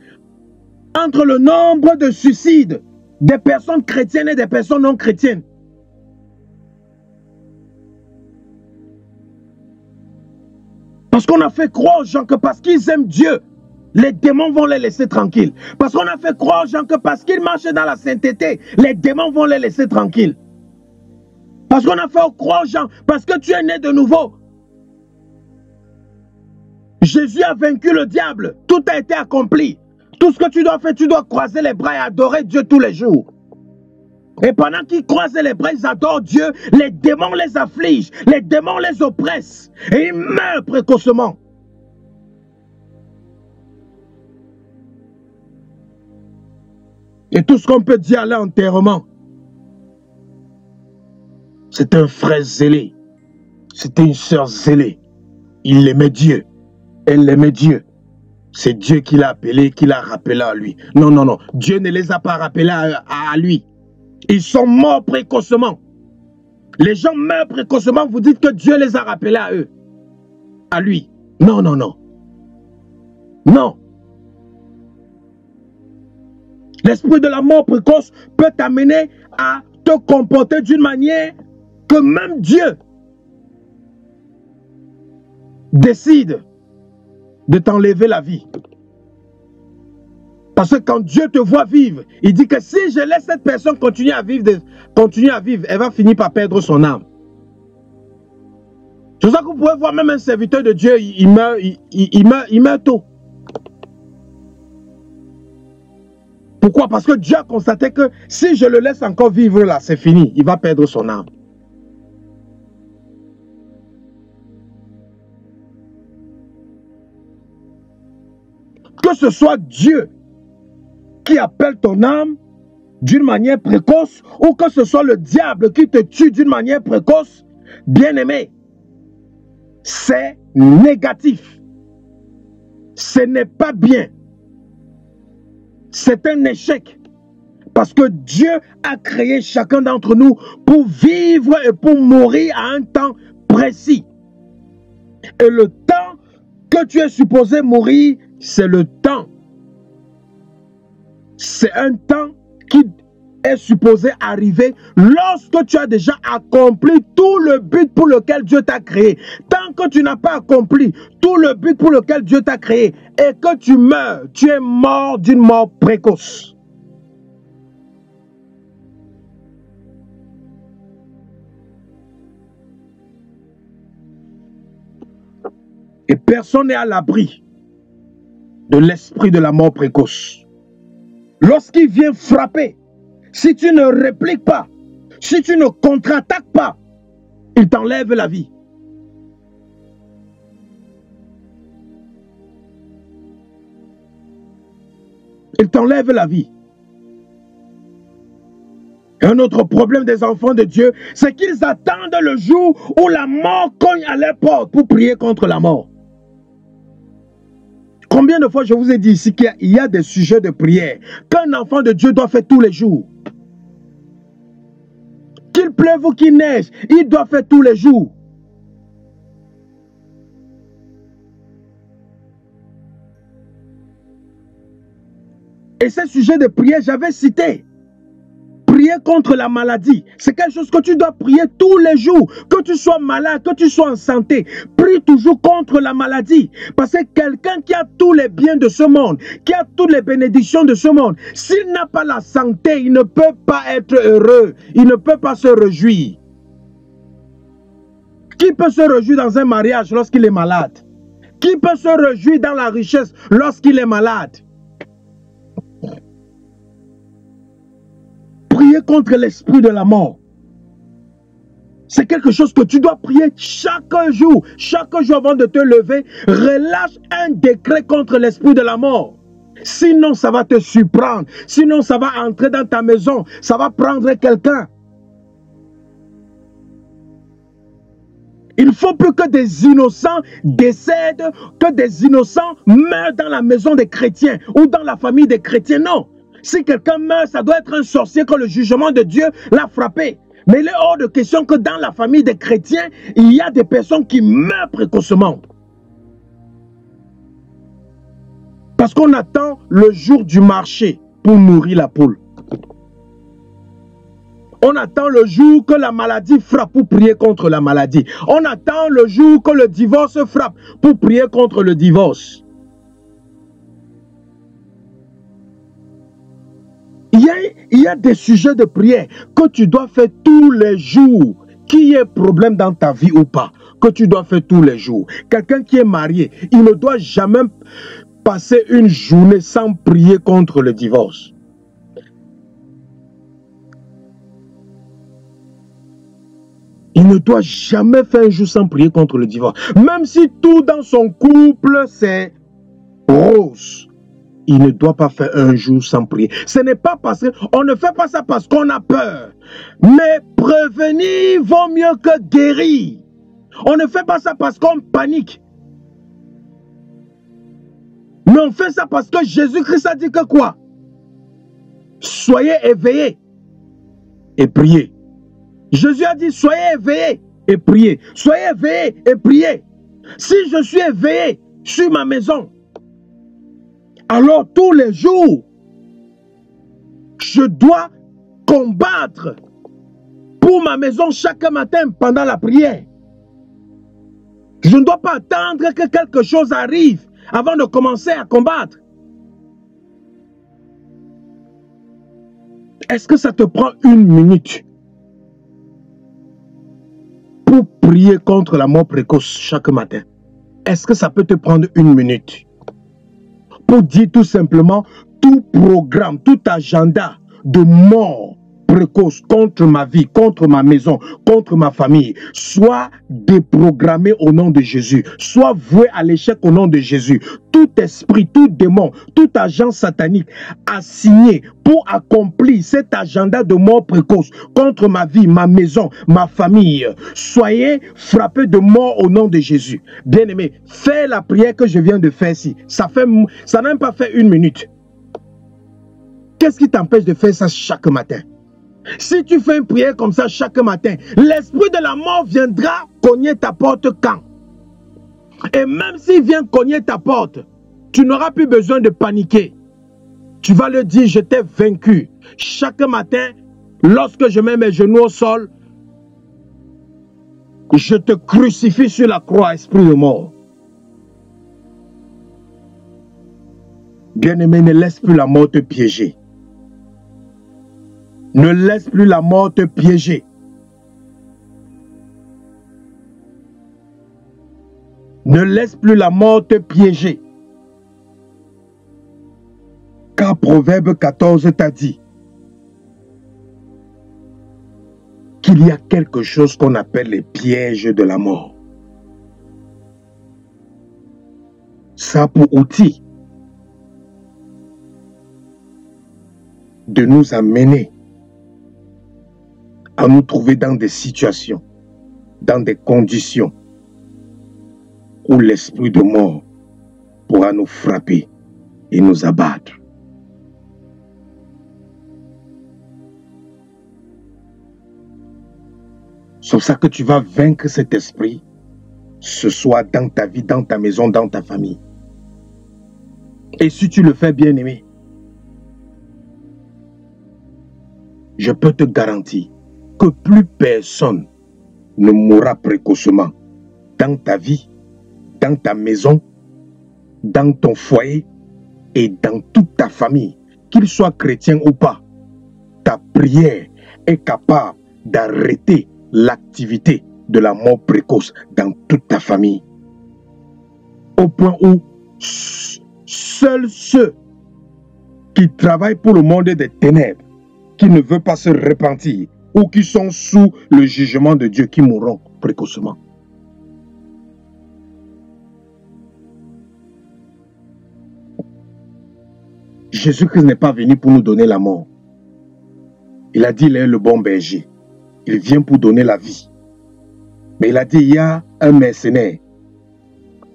entre le nombre de suicides des personnes chrétiennes et des personnes non chrétiennes. Parce qu'on a fait croire aux gens que parce qu'ils aiment Dieu, les démons vont les laisser tranquilles. Parce qu'on a fait croire aux gens que parce qu'ils marchent dans la sainteté, les démons vont les laisser tranquilles. Parce qu'on a fait croire aux gens, parce que tu es né de nouveau. Jésus a vaincu le diable. Tout a été accompli. Tout ce que tu dois faire, tu dois croiser les bras et adorer Dieu tous les jours. Et pendant qu'ils croisent les bras, ils adorent Dieu, les démons les affligent, les démons les oppressent. Et ils meurent précocement. Et tout ce qu'on peut dire à l'enterrement, c'est un frère zélé. C'était une sœur zélée. Il aimait Dieu. Elle aimait Dieu. C'est Dieu qui l'a appelé, qui l'a rappelé à lui. Non, non, non. Dieu ne les a pas rappelés à lui. Ils sont morts précocement. Les gens meurent précocement. Vous dites que Dieu les a rappelés à eux. À lui. Non, non, non. Non. L'esprit de la mort précoce peut t'amener à te comporter d'une manière que même Dieu décide de t'enlever la vie. Parce que quand Dieu te voit vivre, il dit que si je laisse cette personne continuer à vivre, elle va finir par perdre son âme. C'est pour ça que vous pouvez voir même un serviteur de Dieu, il meurt tôt. Pourquoi? Parce que Dieu a constaté que si je le laisse encore vivre là, c'est fini, il va perdre son âme. Que ce soit Dieu qui appelle ton âme d'une manière précoce ou que ce soit le diable qui te tue d'une manière précoce, bien-aimé, c'est négatif. Ce n'est pas bien. C'est un échec. Parce que Dieu a créé chacun d'entre nous pour vivre et pour mourir à un temps précis. Et le temps que tu es supposé mourir, c'est le temps. C'est un temps qui est supposé arriver lorsque tu as déjà accompli tout le but pour lequel Dieu t'a créé. Tant que tu n'as pas accompli tout le but pour lequel Dieu t'a créé et que tu meurs, tu es mort d'une mort précoce. Et personne n'est à l'abri de l'esprit de la mort précoce. Lorsqu'il vient frapper, si tu ne répliques pas, si tu ne contre-attaques pas, il t'enlève la vie. Il t'enlève la vie. Et un autre problème des enfants de Dieu, c'est qu'ils attendent le jour où la mort cogne à leur porte pour prier contre la mort. Combien de fois je vous ai dit ici qu'il y a des sujets de prière qu'un enfant de Dieu doit faire tous les jours? Qu'il pleuve ou qu'il neige, il doit faire tous les jours. Et ces sujets de prière, j'avais cité. Prier contre la maladie, c'est quelque chose que tu dois prier tous les jours. Que tu sois malade, que tu sois en santé, prie toujours contre la maladie. Parce que quelqu'un qui a tous les biens de ce monde, qui a toutes les bénédictions de ce monde, s'il n'a pas la santé, il ne peut pas être heureux, il ne peut pas se réjouir. Qui peut se réjouir dans un mariage lorsqu'il est malade? Qui peut se réjouir dans la richesse lorsqu'il est malade? Prier contre l'esprit de la mort. C'est quelque chose que tu dois prier chaque jour avant de te lever. Relâche un décret contre l'esprit de la mort. Sinon, ça va te surprendre. Sinon, ça va entrer dans ta maison. Ça va prendre quelqu'un. Il ne faut plus que des innocents décèdent, que des innocents meurent dans la maison des chrétiens ou dans la famille des chrétiens. Non. Si quelqu'un meurt, ça doit être un sorcier que le jugement de Dieu l'a frappé. Mais il est hors de question que dans la famille des chrétiens, il y a des personnes qui meurent précocement. Parce qu'on attend le jour du marché pour nourrir la poule. On attend le jour que la maladie frappe pour prier contre la maladie. On attend le jour que le divorce frappe pour prier contre le divorce. Il y a des sujets de prière que tu dois faire tous les jours. Qu'il y ait problème dans ta vie ou pas, que tu dois faire tous les jours. Quelqu'un qui est marié, il ne doit jamais passer une journée sans prier contre le divorce. Il ne doit jamais faire un jour sans prier contre le divorce. Même si tout dans son couple, c'est rose. Il ne doit pas faire un jour sans prier. Ce n'est pas parce qu'on ne fait pas ça parce qu'on a peur. Mais prévenir vaut mieux que guérir. On ne fait pas ça parce qu'on panique. Mais on fait ça parce que Jésus-Christ a dit que quoi? Soyez éveillés et priez. Jésus a dit soyez éveillés et priez. Soyez éveillés et priez. Si je suis éveillé sur ma maison, alors tous les jours, je dois combattre pour ma maison chaque matin pendant la prière. Je ne dois pas attendre que quelque chose arrive avant de commencer à combattre. Est-ce que ça te prend une minute pour prier contre la mort précoce chaque matin? Est-ce que ça peut te prendre une minute? Pour dire tout simplement, tout programme, tout agenda de mort précoce contre ma vie, contre ma maison, contre ma famille, soit déprogrammé au nom de Jésus, soit voué à l'échec au nom de Jésus. Tout esprit, tout démon, tout agent satanique assigné pour accomplir cet agenda de mort précoce contre ma vie, ma maison, ma famille, soyez frappés de mort au nom de Jésus. Bien-aimé, fais la prière que je viens de faire ici. Ça n'a même pas fait une minute. Qu'est-ce qui t'empêche de faire ça chaque matin? Si tu fais une prière comme ça chaque matin, l'esprit de la mort viendra cogner ta porte quand? Et même s'il vient cogner ta porte, tu n'auras plus besoin de paniquer. Tu vas le dire, je t'ai vaincu. Chaque matin, lorsque je mets mes genoux au sol, je te crucifie sur la croix, esprit de mort. Bien-aimé, ne laisse plus la mort te piéger. Ne laisse plus la mort te piéger. Ne laisse plus la mort te piéger. Car Proverbe 14 t'a dit qu'il y a quelque chose qu'on appelle les pièges de la mort. Ça a pour outil de nous amener à nous trouver dans des situations, dans des conditions où l'esprit de mort pourra nous frapper et nous abattre. C'est pour ça que tu vas vaincre cet esprit, ce soit dans ta vie, dans ta maison, dans ta famille. Et si tu le fais, bien aimé, je peux te garantir que plus personne ne mourra précocement dans ta vie, dans ta maison, dans ton foyer et dans toute ta famille, qu'il soit chrétien ou pas. Ta prière est capable d'arrêter l'activité de la mort précoce dans toute ta famille. Au point où seuls ceux qui travaillent pour le monde des ténèbres, qui ne veulent pas se repentir ou qui sont sous le jugement de Dieu, qui mourront précocement. Jésus-Christ n'est pas venu pour nous donner la mort. Il a dit qu'il est le bon berger. Il vient pour donner la vie. Mais il a dit il y a un mercenaire.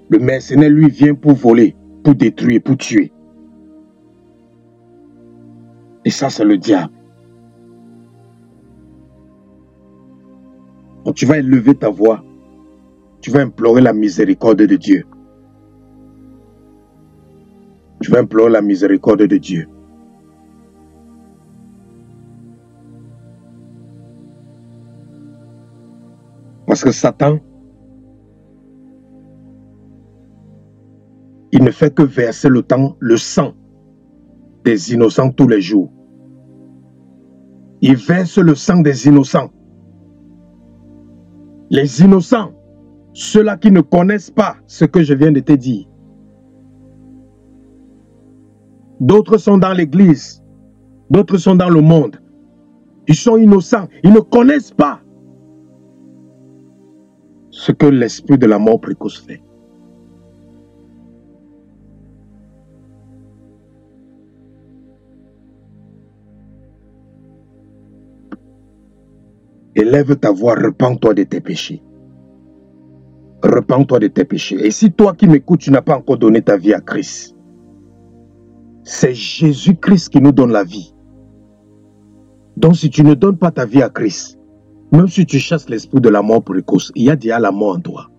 Le mercenaire, lui, vient pour voler, pour détruire, pour tuer. Et ça, c'est le diable. Donc, tu vas élever ta voix. Tu vas implorer la miséricorde de Dieu. Tu vas implorer la miséricorde de Dieu. Parce que Satan, il ne fait que verser le sang des innocents tous les jours. Il verse le sang des innocents. Les innocents, ceux-là qui ne connaissent pas ce que je viens de te dire. D'autres sont dans l'église, d'autres sont dans le monde. Ils sont innocents, ils ne connaissent pas ce que l'esprit de la mort précoce fait. Élève ta voix, repens-toi de tes péchés. Repens-toi de tes péchés. Et si toi qui m'écoutes, tu n'as pas encore donné ta vie à Christ, c'est Jésus-Christ qui nous donne la vie. Donc si tu ne donnes pas ta vie à Christ, même si tu chasses l'esprit de la mort précoce, il y a déjà la mort en toi.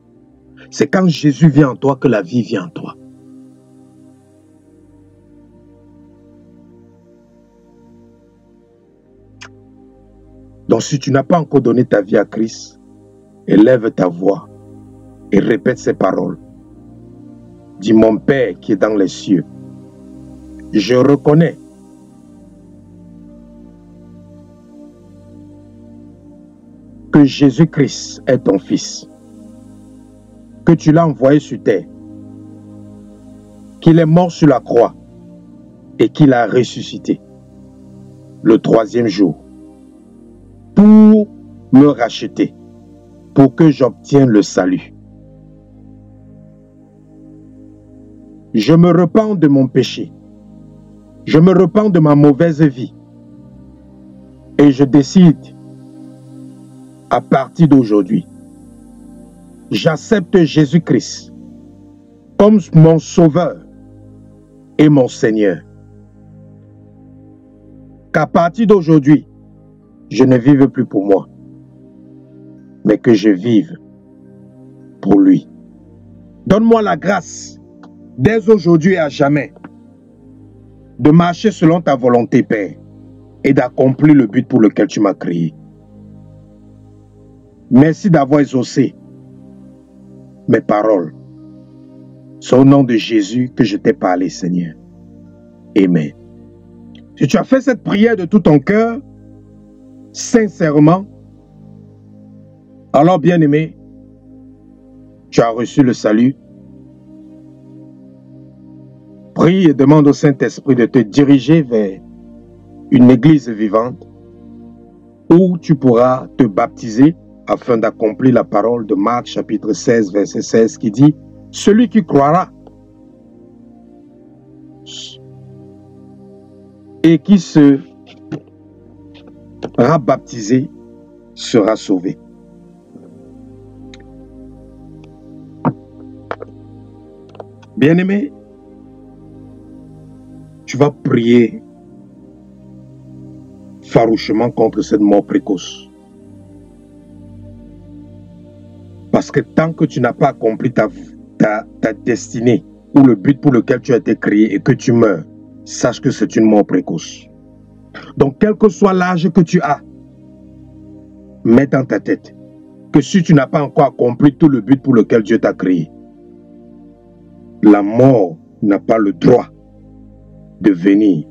C'est quand Jésus vient en toi que la vie vient en toi. Donc si tu n'as pas encore donné ta vie à Christ, élève ta voix et répète ces paroles. Dis, mon Père qui est dans les cieux, je reconnais que Jésus-Christ est ton Fils, que tu l'as envoyé sur terre, qu'il est mort sur la croix et qu'il a ressuscité le troisième jour pour me racheter, pour que j'obtienne le salut. Je me repens de mon péché. Je me repens de ma mauvaise vie. Et je décide, à partir d'aujourd'hui, j'accepte Jésus-Christ comme mon Sauveur et mon Seigneur. Qu'à partir d'aujourd'hui, je ne vive plus pour moi, mais que je vive pour lui. Donne-moi la grâce, dès aujourd'hui et à jamais, de marcher selon ta volonté, Père, et d'accomplir le but pour lequel tu m'as créé. Merci d'avoir exaucé mes paroles. C'est au nom de Jésus que je t'ai parlé, Seigneur. Amen. Si tu as fait cette prière de tout ton cœur, sincèrement, alors bien-aimé, tu as reçu le salut. Prie et demande au Saint-Esprit de te diriger vers une église vivante où tu pourras te baptiser afin d'accomplir la parole de Marc chapitre 16 verset 16 qui dit « Celui qui croira et qui sera baptisé sera sauvé. » Bien-aimé, tu vas prier farouchement contre cette mort précoce. Parce que tant que tu n'as pas accompli ta destinée ou le but pour lequel tu as été créé et que tu meurs, sache que c'est une mort précoce. Donc, quel que soit l'âge que tu as, mets dans ta tête que si tu n'as pas encore accompli tout le but pour lequel Dieu t'a créé, la mort n'a pas le droit de venir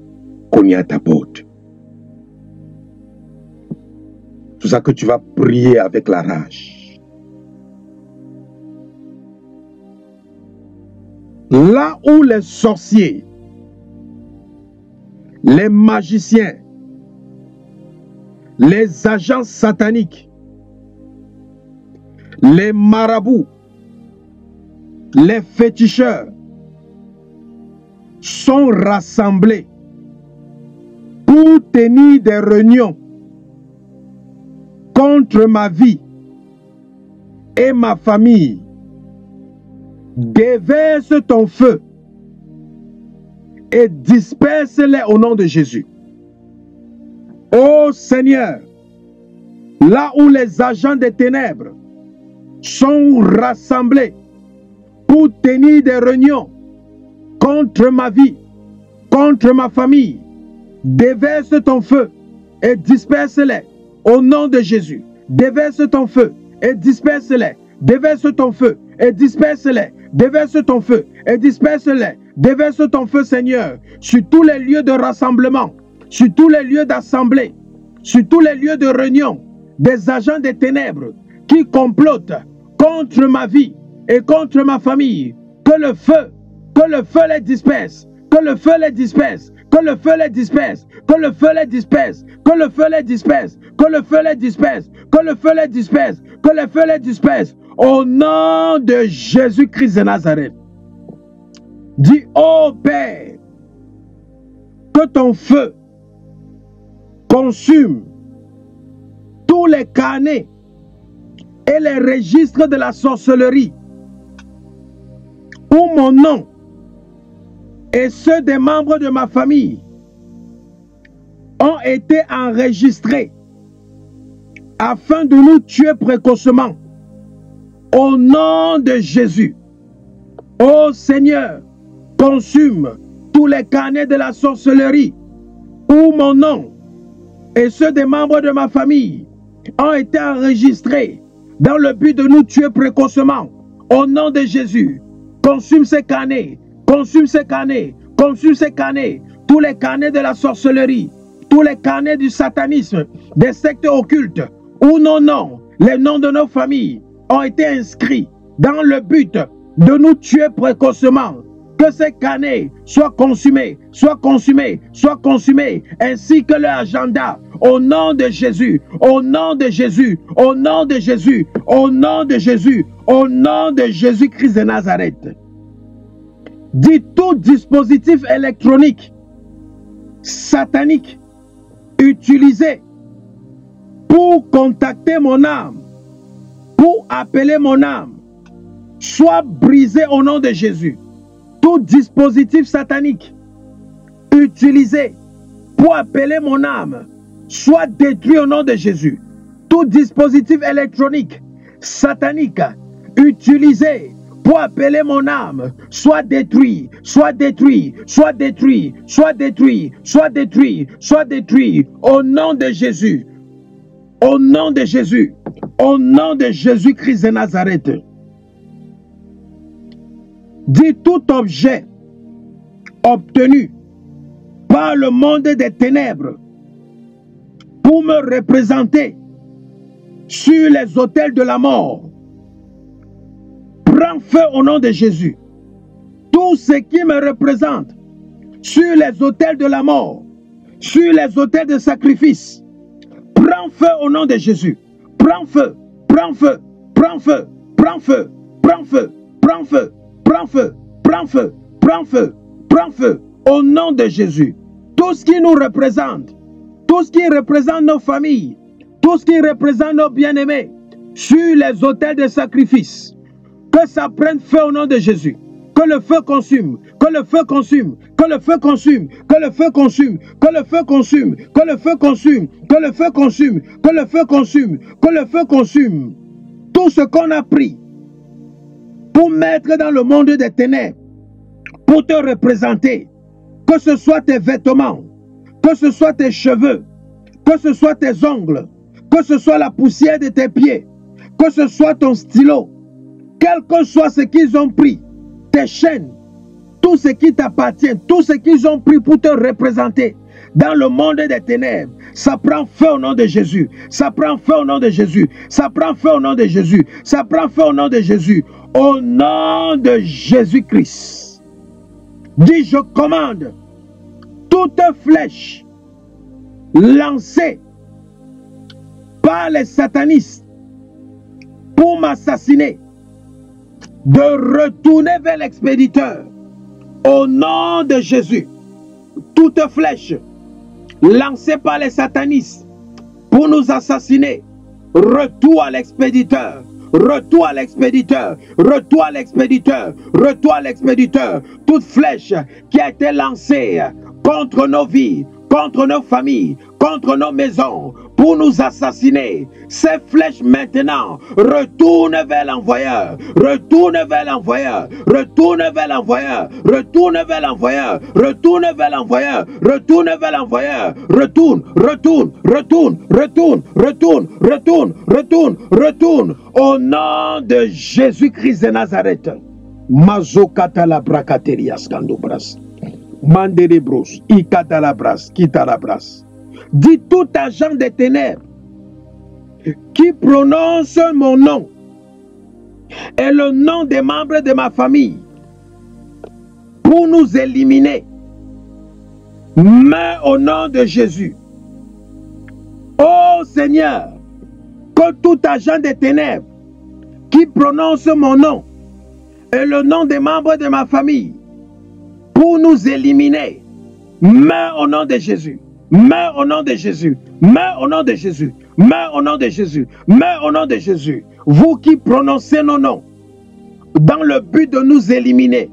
cogner à ta porte. C'est pour ça que tu vas prier avec la rage. Là où les sorciers, les magiciens, les agents sataniques, les marabouts, les féticheurs sont rassemblés pour tenir des réunions contre ma vie et ma famille, déverse ton feu et disperse-les au nom de Jésus. Ô Seigneur, là où les agents des ténèbres sont rassemblés pour tenir des réunions contre ma vie, contre ma famille, déverse ton feu et disperse-les au nom de Jésus. Déverse ton feu et disperse-les. Déverse ton feu et disperse-les. Déverse ton feu et disperse-les. Déverse ton feu, Seigneur, sur tous les lieux de rassemblement, sur tous les lieux d'assemblée, sur tous les lieux de réunion des agents des ténèbres qui complotent contre ma vie et contre ma famille. Que le feu les disperse, que le feu les disperse, que le feu les disperse, que le feu les disperse, que le feu les disperse, que le feu les disperse, que le feu les disperse, que le feu les disperse, au nom de Jésus-Christ de Nazareth. Dis, ô Père, que ton feu consume tous les carnets et les registres de la sorcellerie où mon nom et ceux des membres de ma famille ont été enregistrés afin de nous tuer précocement. Au nom de Jésus, ô Seigneur, consume tous les carnets de la sorcellerie où mon nom et ceux des membres de ma famille ont été enregistrés dans le but de nous tuer précocement. Au nom de Jésus, consume ces carnets, consume ces carnets, consume ces carnets, tous les carnets de la sorcellerie, tous les carnets du satanisme, des sectes occultes, où nos noms, les noms de nos familles ont été inscrits dans le but de nous tuer précocement. Que ces carnets soient consumés, soient consumés, soient consumés, ainsi que leur agenda, au nom de Jésus, au nom de Jésus, au nom de Jésus, au nom de Jésus, au nom de Jésus-Christ de Nazareth. Dis tout dispositif électronique satanique utilisé pour contacter mon âme, pour appeler mon âme, soit brisé au nom de Jésus. Tout dispositif satanique utilisé pour appeler mon âme, soit détruit au nom de Jésus. Tout dispositif électronique satanique utilisé pour appeler mon âme, soit détruit, soit détruit, soit détruit, soit détruit, soit détruit, soit détruit, au nom de Jésus, au nom de Jésus, au nom de Jésus-Christ de Nazareth. Dis tout objet obtenu par le monde des ténèbres pour me représenter sur les autels de la mort, prends feu au nom de Jésus. Tout ce qui me représente sur les autels de la mort, sur les autels de sacrifice, prends feu au nom de Jésus. Prends feu, prends feu, prends feu, prends feu, prends feu, prends feu, prends feu, prends feu, prends feu, prends feu, au nom de Jésus. Tout ce qui nous représente, tout ce qui représente nos familles, tout ce qui représente nos bien-aimés, sur les autels de sacrifice, que ça prenne feu au nom de Jésus. Que le feu consume, que le feu consume, que le feu consume, que le feu consume, que le feu consume, que le feu consume, que le feu consume, que le feu consume, que le feu consume. Tout ce qu'on a pris pour mettre dans le monde des ténèbres, pour te représenter, que ce soit tes vêtements, que ce soit tes cheveux, que ce soit tes ongles, que ce soit la poussière de tes pieds, que ce soit ton stylo, quel que soit ce qu'ils ont pris, tes chaînes, tout ce qui t'appartient, tout ce qu'ils ont pris pour te représenter dans le monde des ténèbres, ça prend feu au nom de Jésus, ça prend feu au nom de Jésus, ça prend feu au nom de Jésus, ça prend feu au nom de Jésus, au nom de Jésus-Christ. Dis, je commande toute flèche lancée par les satanistes pour m'assassiner, de retourner vers l'expéditeur au nom de Jésus. Toute flèche lancée par les satanistes pour nous assassiner, retour à l'expéditeur, retour à l'expéditeur, retour à l'expéditeur, retour à l'expéditeur. Toute flèche qui a été lancée contre nos vies, contre nos familles, contre nos maisons, pour nous assassiner. Ces flèches maintenant retournent vers l'envoyeur, retournent vers l'envoyeur, retournent vers l'envoyeur, retournent vers l'envoyeur, retournent vers l'envoyeur, retournent vers l'envoyeur, retourne, retourne, retourne, retourne, retourne, retourne, retourne, retourne, au nom de Jésus-Christ de Nazareth. Mazokata la brakaterias kandobras. Mandelebros, ikatalabras, kitalabras. Dis tout agent des ténèbres qui prononce mon nom et le nom des membres de ma famille pour nous éliminer, mais au nom de Jésus. Ô Seigneur, que tout agent des ténèbres qui prononce mon nom et le nom des membres de ma famille pour nous éliminer, mais au nom de Jésus. Mais au nom de Jésus, mais au nom de Jésus, mais au nom de Jésus, mais au nom de Jésus, vous qui prononcez nos noms dans le but de nous éliminer,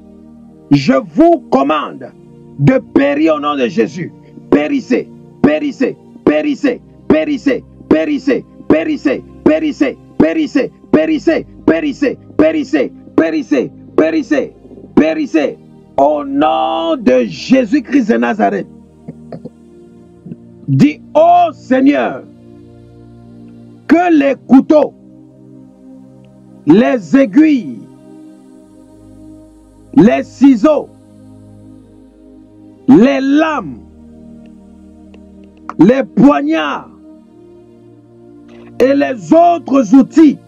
je vous commande de périr au nom de Jésus. Périssez, périssez, périssez, périssez, périssez, périssez, périssez, périssez, périssez, périssez, périssez, périssez, périssez, périssez, au nom de Jésus-Christ de Nazareth. Dis, ô Seigneur, que les couteaux, les aiguilles, les ciseaux, les lames, les poignards et les autres outils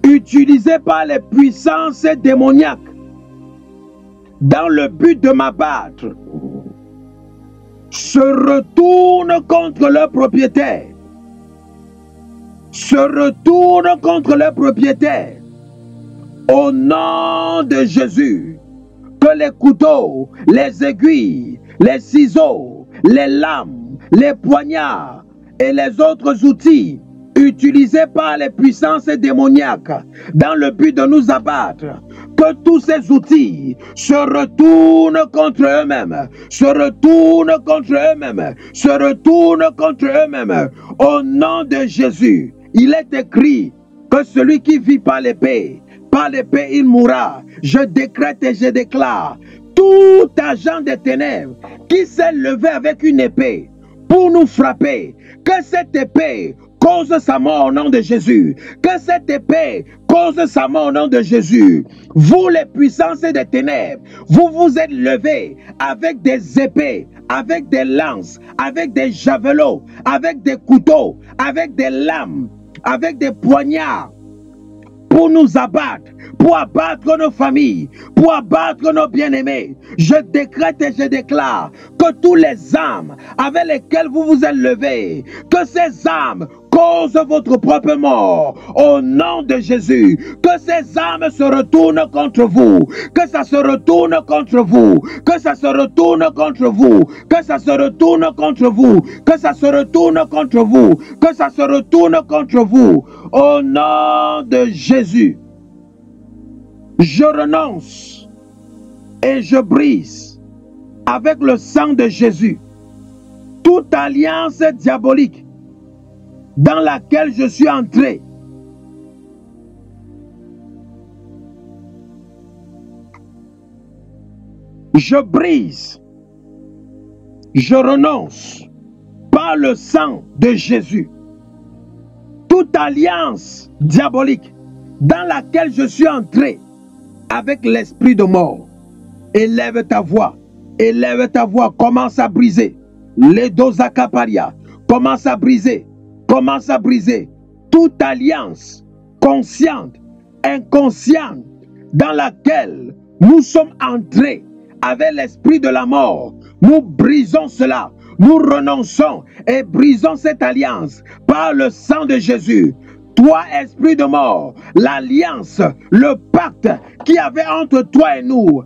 utilisés par les puissances démoniaques dans le but de m'abattre se retournent contre leurs propriétaires, se retournent contre leurs propriétaires, au nom de Jésus. Que les couteaux, les aiguilles, les ciseaux, les lames, les poignards et les autres outils utilisés par les puissances démoniaques dans le but de nous abattre, que tous ces outils se retournent contre eux-mêmes, se retournent contre eux-mêmes, se retournent contre eux-mêmes, au nom de Jésus. Il est écrit que celui qui vit par l'épée par l'épée il mourra. Je décrète et je déclare, tout agent des ténèbres qui s'est levé avec une épée pour nous frapper, que cette épée cause sa mort au nom de Jésus. Que cette épée cause sa mort au nom de Jésus. Vous les puissances des ténèbres, vous vous êtes levés avec des épées, avec des lances, avec des javelots, avec des couteaux, avec des lames, avec des poignards, pour nous abattre, pour abattre nos familles, pour abattre nos bien-aimés. Je décrète et je déclare que tous les âmes avec lesquelles vous vous êtes levés, que ces âmes causent votre propre mort au nom de Jésus. Que ces âmes se retournent contre vous, que ça se retourne contre vous, que ça se retourne contre vous, que ça se retourne contre vous, que ça se retourne contre vous, que ça se retourne contre vous au nom de Jésus. Je renonce et je brise avec le sang de Jésus toute alliance diabolique dans laquelle je suis entré. Je brise, je renonce par le sang de Jésus toute alliance diabolique dans laquelle je suis entré avec l'esprit de mort. Élève ta voix, commence à briser les dosakaparia, commence à briser toute alliance consciente, inconsciente dans laquelle nous sommes entrés avec l'esprit de la mort. Nous brisons cela, nous renonçons et brisons cette alliance par le sang de Jésus. Toi, esprit de mort, l'alliance, le pacte qu'il y avait entre toi et nous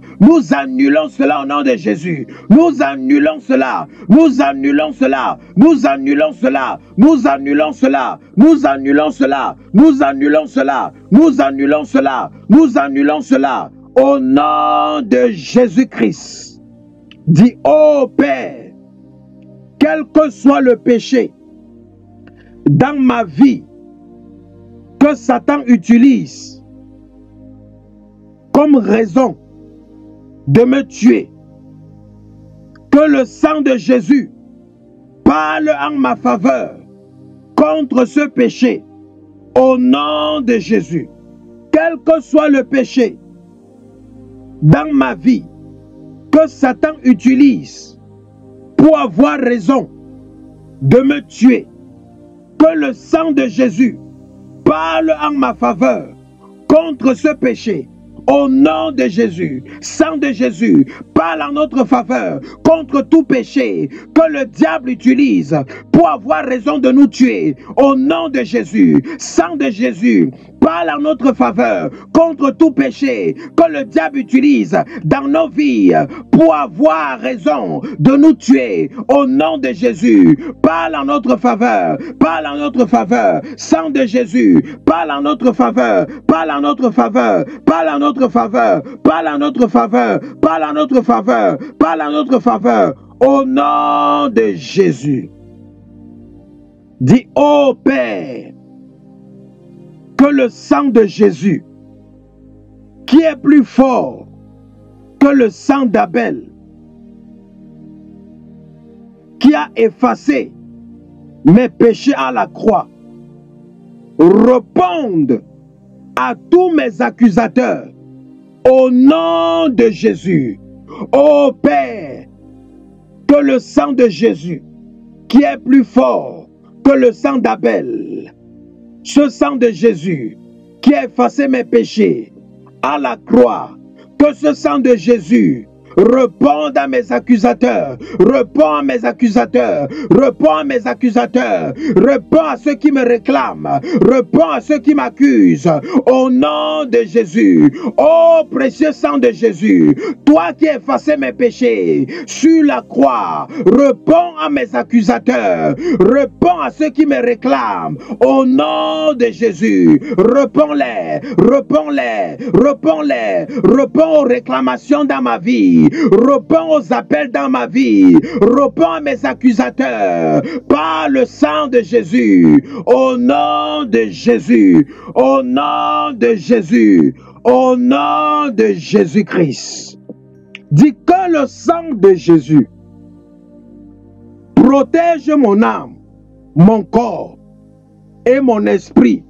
annulons cela au nom de Jésus. Nous annulons cela, nous annulons cela, nous annulons cela, nous annulons cela, nous annulons cela, nous annulons cela, nous annulons cela, nous annulons cela au nom de Jésus-Christ. Dis, ô Père, quel que soit le péché dans ma vie que Satan utilise comme raison de me tuer, que le sang de Jésus parle en ma faveur contre ce péché au nom de Jésus. Quel que soit le péché dans ma vie que Satan utilise pour avoir raison de me tuer, que le sang de Jésus parle en ma faveur contre ce péché au nom de Jésus. Sang de Jésus, parle en notre faveur contre tout péché que le diable utilise pour avoir raison de nous tuer au nom de Jésus. Sang de Jésus, parle en notre faveur contre tout péché que le diable utilise dans nos vies pour avoir raison de nous tuer au nom de Jésus. Parle en notre faveur, parle en notre faveur. Sang de Jésus, parle en notre faveur, parle en notre faveur, parle en notre faveur, parle en notre faveur, parle en notre faveur, parle en notre faveur au nom de Jésus. Dis, ô Père, que le sang de Jésus, qui est plus fort que le sang d'Abel, qui a effacé mes péchés à la croix, réponde à tous mes accusateurs au nom de Jésus. Ô Père, que le sang de Jésus, qui est plus fort que le sang d'Abel, ce sang de Jésus qui a effacé mes péchés à la croix, que ce sang de Jésus réponde à mes accusateurs, réponds à mes accusateurs, réponds à mes accusateurs, réponds à ceux qui me réclament, réponds à ceux qui m'accusent, au nom de Jésus. Ô précieux sang de Jésus, toi qui as effacé mes péchés sur la croix, réponds à mes accusateurs, réponds à ceux qui me réclament, au nom de Jésus. Réponds-les, réponds-les, réponds-les, réponds aux réclamations dans ma vie. vie. Réponds aux appels dans ma vie. Réponds à mes accusateurs par le sang de Jésus. Au nom de Jésus. Au nom de Jésus. Au nom de Jésus-Christ. Dis que le sang de Jésus protège mon âme, mon corps et mon esprit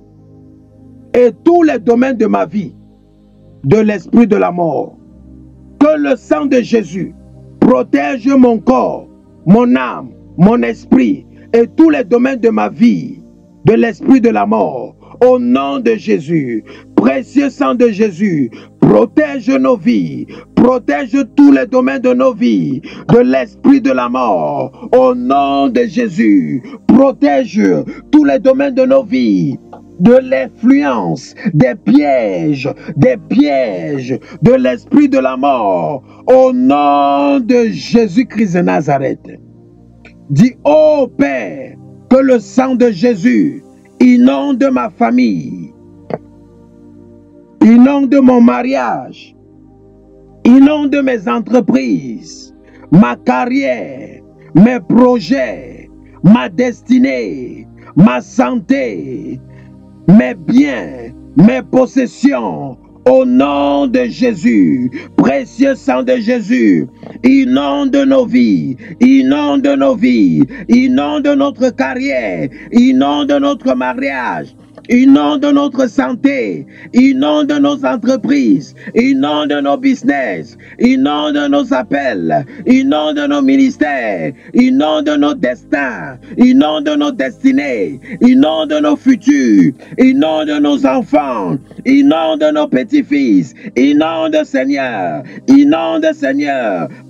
et tous les domaines de ma vie, de l'esprit de la mort. Que le sang de Jésus protège mon corps, mon âme, mon esprit et tous les domaines de ma vie, de l'esprit de la mort. Au nom de Jésus, précieux sang de Jésus, protège nos vies, protège tous les domaines de nos vies, de l'esprit de la mort. Au nom de Jésus, protège tous les domaines de nos vies, de l'influence, des pièges, de l'esprit de la mort. Au nom de Jésus-Christ de Nazareth. Dis, ô Père, que le sang de Jésus inonde ma famille, inonde mon mariage, inonde mes entreprises, ma carrière, mes projets, ma destinée, ma santé, mes biens, mes possessions. Au nom de Jésus, précieux sang de Jésus, inonde nos vies, inonde nos vies, inonde notre carrière, inonde notre mariage, inonde notre santé, inonde nos entreprises, inonde nos business, inonde nos appels, inonde nos ministères, inonde nos destins, inonde nos destinées, inonde nos futurs, inonde nos enfants, inonde nos petits-fils, inonde Seigneur,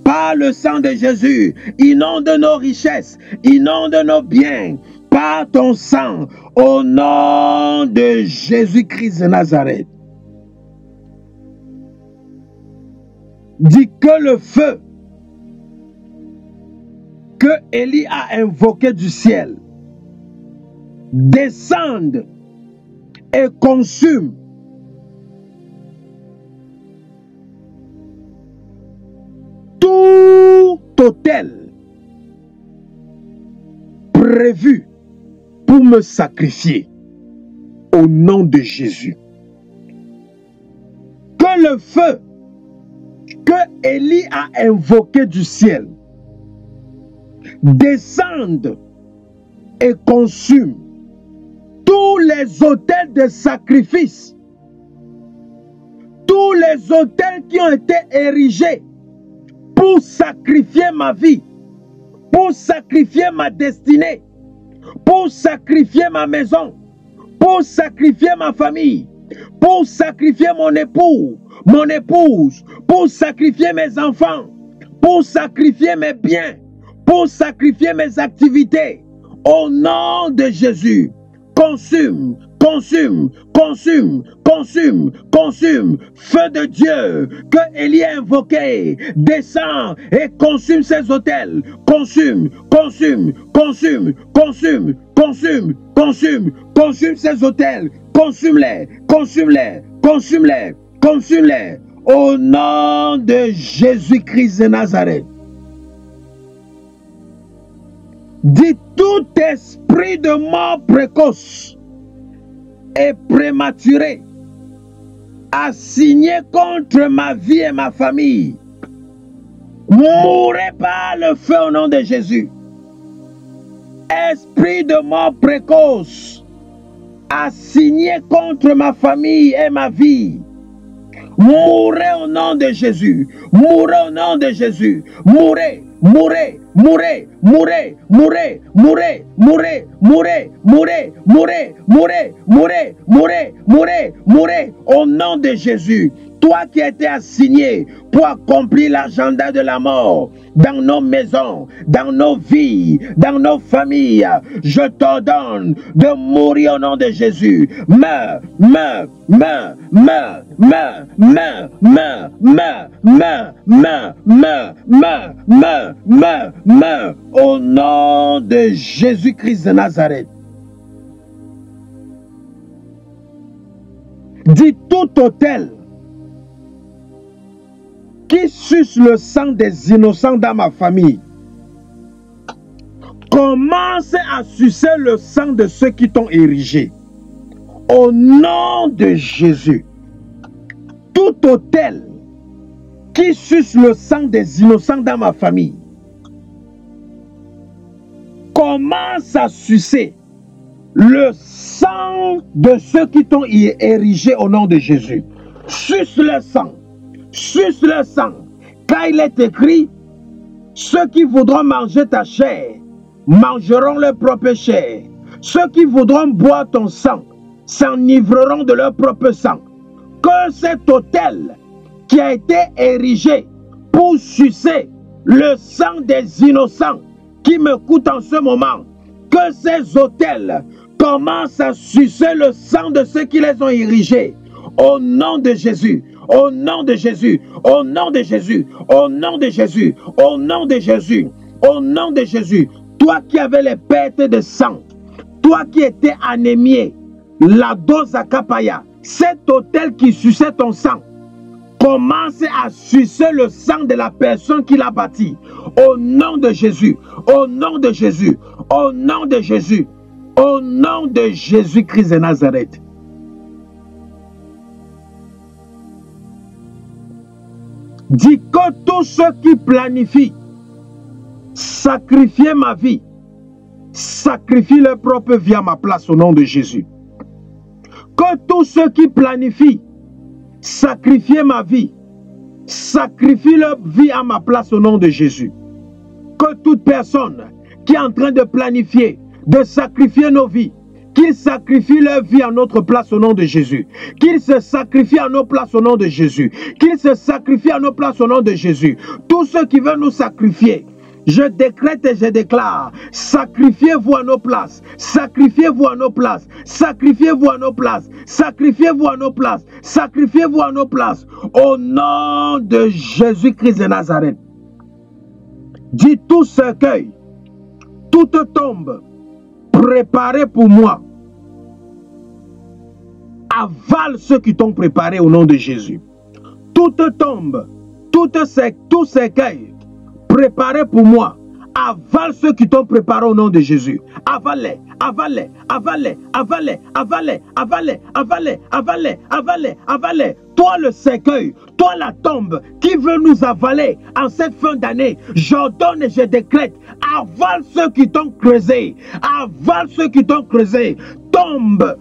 par le sang de Jésus, inonde nos richesses, inonde nos biens, par ton sang, au nom de Jésus-Christ de Nazareth. Dis que le feu que Élie a invoqué du ciel descende et consume tout autel prévu pour me sacrifier au nom de Jésus. Que le feu que Élie a invoqué du ciel descende et consume tous les autels de sacrifice, tous les autels qui ont été érigés pour sacrifier ma vie, pour sacrifier ma destinée, pour sacrifier ma maison, pour sacrifier ma famille, pour sacrifier mon époux, mon épouse, pour sacrifier mes enfants, pour sacrifier mes biens, pour sacrifier mes activités. Au nom de Jésus, consume, consume, consume, consume, consume, feu de Dieu que Élie a invoqué, descend et consume ces autels, consume, consume, consume, consume, consume, consume, consume ces autels, consume-les, consume-les, consume-les, consume-les, au nom de Jésus-Christ de Nazareth. Dis tout esprit de mort précoce et prématuré assigné contre ma vie et ma famille, mourrez par le feu au nom de Jésus. Esprit de mort précoce assigné contre ma famille et ma vie, mourrez au nom de Jésus, mourrez au nom de Jésus, mourrez, mourrez, mourrez, mourrez, mourrez, mourrez, mourrez, mourrez, mourrez, mourrez, mourrez, mourrez, mourrez, mourrez, mourrez, au nom de Jésus. Toi qui as été assigné pour accomplir l'agenda de la mort dans nos maisons, dans nos vies, dans nos familles, je t'ordonne de mourir au nom de Jésus. Meurs, meurs, meurs, meurs, meurs, meurs, meurs, meurs, meurs, meurs, meurs, meurs, meurs, meurs, meurs, au nom de Jésus-Christ de Nazareth. Dis tout autel qui suce le sang des innocents dans ma famille, commence à sucer le sang de ceux qui t'ont érigé. Au nom de Jésus, tout autel qui suce le sang des innocents dans ma famille, commence à sucer le sang de ceux qui t'ont érigé au nom de Jésus. Suce le sang. Suce le sang. Car il est écrit, ceux qui voudront manger ta chair mangeront leur propre chair. Ceux qui voudront boire ton sang s'enivreront de leur propre sang. Que cet autel qui a été érigé pour sucer le sang des innocents qui me coûte en ce moment, que ces autels commencent à sucer le sang de ceux qui les ont érigés. Au nom de Jésus, au nom de Jésus, au nom de Jésus, au nom de Jésus, au nom de Jésus, au nom de Jésus. Toi qui avais les pertes de sang, toi qui étais anémié, la dose à Kapaya, cet autel qui suçait ton sang, commence à sucer le sang de la personne qui l'a bâti. Au nom de Jésus, au nom de Jésus, au nom de Jésus, au nom de Jésus-Christ de Nazareth. Dis que tous ceux qui planifient sacrifier ma vie, sacrifient leur propre vie à ma place au nom de Jésus. Que tous ceux qui planifient sacrifier ma vie, sacrifient leur vie à ma place au nom de Jésus. Que toute personne qui est en train de planifier, de sacrifier nos vies, qu'ils sacrifient leur vie à notre place au nom de Jésus. Qu'ils se sacrifient à nos places au nom de Jésus. Qu'ils se sacrifient à nos places au nom de Jésus. Tous ceux qui veulent nous sacrifier, je décrète et je déclare, sacrifiez-vous à nos places, sacrifiez-vous à nos places, sacrifiez-vous à nos places, sacrifiez-vous à nos places, sacrifiez-vous à nos places, au nom de Jésus-Christ de Nazareth. Dis tout cercueil, toute tombe préparée pour moi, avale ceux qui t'ont préparé au nom de Jésus. Toute tombe, tout cercueil préparé pour moi, avale ceux qui t'ont préparé au nom de Jésus. Avale-les, avale-les, avale-les, avale-les, avale-les, avale-les, avale-les, avale-les, avale-les, avale-les. Toi le cercueil, toi la tombe qui veut nous avaler en cette fin d'année, j'ordonne et je décrète, avale ceux qui t'ont creusé, avale ceux qui t'ont creusé. Tombe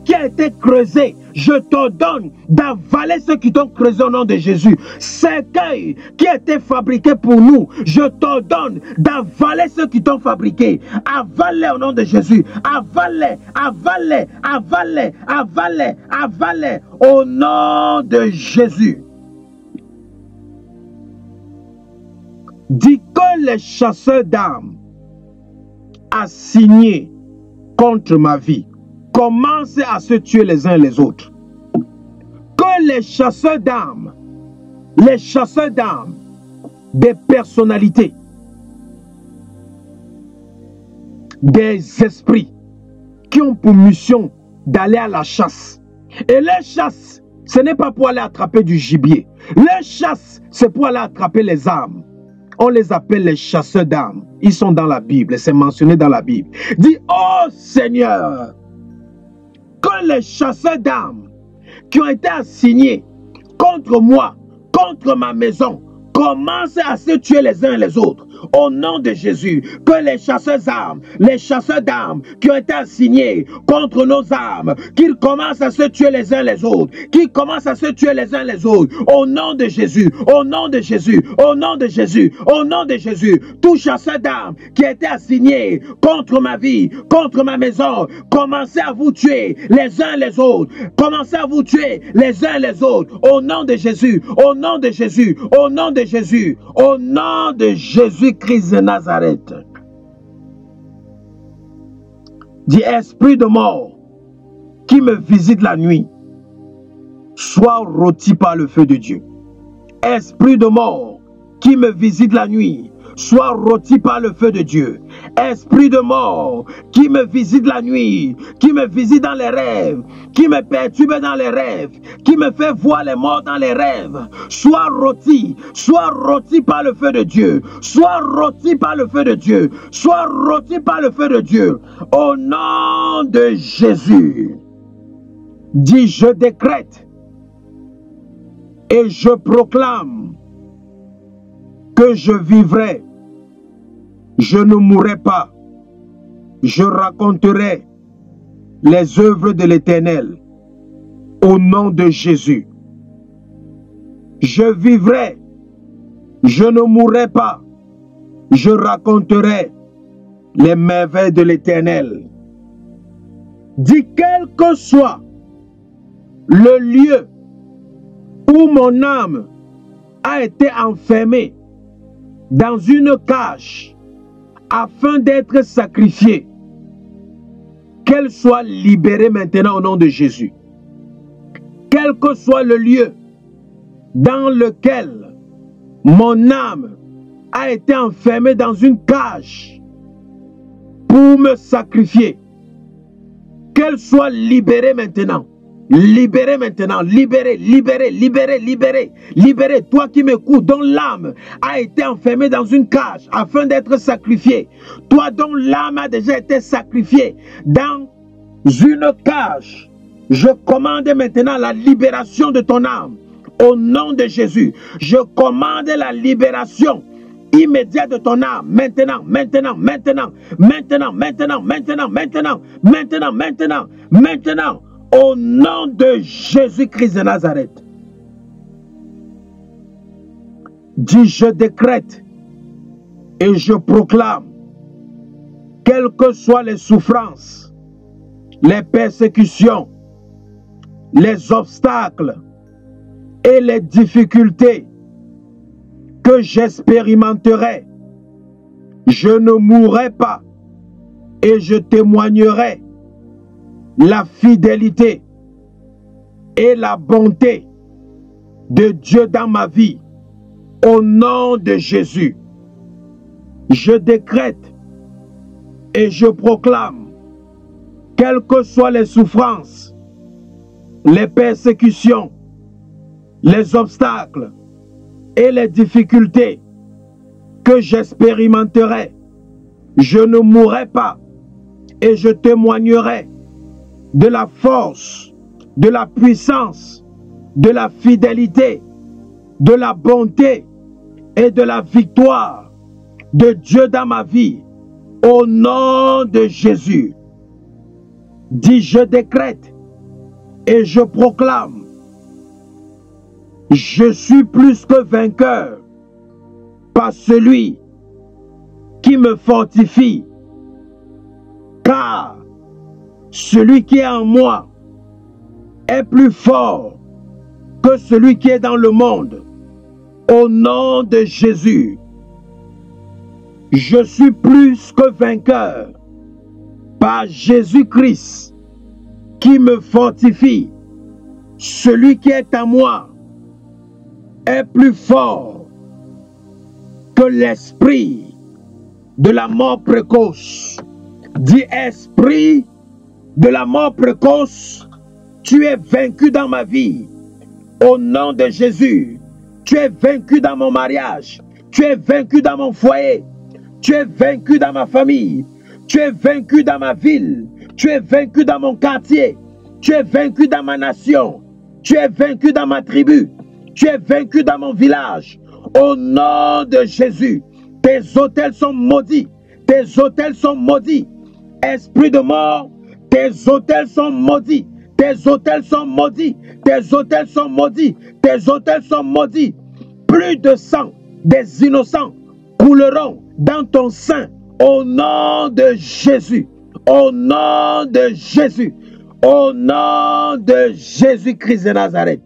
qui a été creusée, je t'ordonne d'avaler ceux qui t'ont creusé au nom de Jésus. Cercueil qui a été fabriqué pour nous, je t'ordonne d'avaler ceux qui t'ont fabriqué. Avale-les au nom de Jésus. Avale-les, avale-les, avale-les, avale-les, avale-les au nom de Jésus. Dis que les chasseurs d'armes assignés contre ma vie commencent à se tuer les uns les autres. Que les chasseurs d'armes, des personnalités, des esprits qui ont pour mission d'aller à la chasse. Et les chasses, ce n'est pas pour aller attraper du gibier. Les chasses, c'est pour aller attraper les âmes. On les appelle les chasseurs d'âmes. Ils sont dans la Bible, c'est mentionné dans la Bible. Dis, oh Seigneur, que les chasseurs d'âmes qui ont été assignés contre moi, contre ma maison, commencent à se tuer les uns les autres. Au nom de Jésus, que les chasseurs d'armes qui ont été assignés contre nos âmes, qu'ils commencent à se tuer les uns les autres, qu'ils commencent à se tuer les uns les autres. Au nom de Jésus, au nom de Jésus, au nom de Jésus, au nom de Jésus, tout chasseur d'armes qui a été assigné contre ma vie, contre ma maison, commencez à vous tuer les uns les autres. Commencez à vous tuer les uns les autres. Au nom de Jésus, au nom de Jésus, au nom de Jésus, au nom de Jésus-Christ de Nazareth. Dis, esprit de mort qui me visite la nuit, sois rôti par le feu de Dieu. Esprit de mort qui me visite la nuit, sois rôti par le feu de Dieu. esprit de mort qui me visite la nuit, qui me visite dans les rêves, qui me perturbe dans les rêves, qui me fait voir les morts dans les rêves, sois rôti par le feu de Dieu, sois rôti par le feu de Dieu, sois rôti par le feu de Dieu, au nom de Jésus. Dis, je décrète et je proclame que je vivrai. Je ne mourrai pas. Je raconterai les œuvres de l'Éternel au nom de Jésus. Je vivrai. Je ne mourrai pas. Je raconterai les merveilles de l'Éternel. Dis, quel que soit le lieu où mon âme a été enfermée dans une cage afin d'être sacrifiée, qu'elle soit libérée maintenant au nom de Jésus. Quel que soit le lieu dans lequel mon âme a été enfermée dans une cage pour me sacrifier, qu'elle soit libérée maintenant. Libérez maintenant, libérez, libérez, libérez, libérez, libérez. Toi qui m'écoutes, dont l'âme a été enfermée dans une cage afin d'être sacrifiée. Toi dont l'âme a déjà été sacrifiée dans une cage. Je commande maintenant la libération de ton âme. Au nom de Jésus, je commande la libération immédiate de ton âme. Maintenant, maintenant, maintenant, maintenant, maintenant, maintenant, maintenant, maintenant, maintenant, maintenant. Au nom de Jésus-Christ de Nazareth. Dis, je décrète et je proclame, quelles que soient les souffrances, les persécutions, les obstacles et les difficultés que j'expérimenterai, je ne mourrai pas et je témoignerai la fidélité et la bonté de Dieu dans ma vie, au nom de Jésus. Je décrète et je proclame, quelles que soient les souffrances, les persécutions, les obstacles et les difficultés que j'expérimenterai, je ne mourrai pas et je témoignerai de la force, de la puissance, de la fidélité, de la bonté et de la victoire de Dieu dans ma vie, au nom de Jésus. Dis, je décrète et je proclame, je suis plus que vainqueur par celui qui me fortifie, car celui qui est en moi est plus fort que celui qui est dans le monde. Au nom de Jésus, je suis plus que vainqueur par Jésus-Christ qui me fortifie. Celui qui est en moi est plus fort que l'esprit de la mort précoce. Dis, esprit de la mort précoce, tu es vaincu dans ma vie. Au nom de Jésus, tu es vaincu dans mon mariage. Tu es vaincu dans mon foyer. Tu es vaincu dans ma famille. Tu es vaincu dans ma ville. Tu es vaincu dans mon quartier. Tu es vaincu dans ma nation. Tu es vaincu dans ma tribu. Tu es vaincu dans mon village. Au nom de Jésus, tes autels sont maudits. Tes autels sont maudits. Esprit de mort, tes autels sont maudits. Tes autels sont maudits. Tes autels sont maudits. Tes autels sont maudits. Plus de sang des innocents couleront dans ton sein. Au nom de Jésus. Au nom de Jésus. Au nom de Jésus-Christ de Nazareth.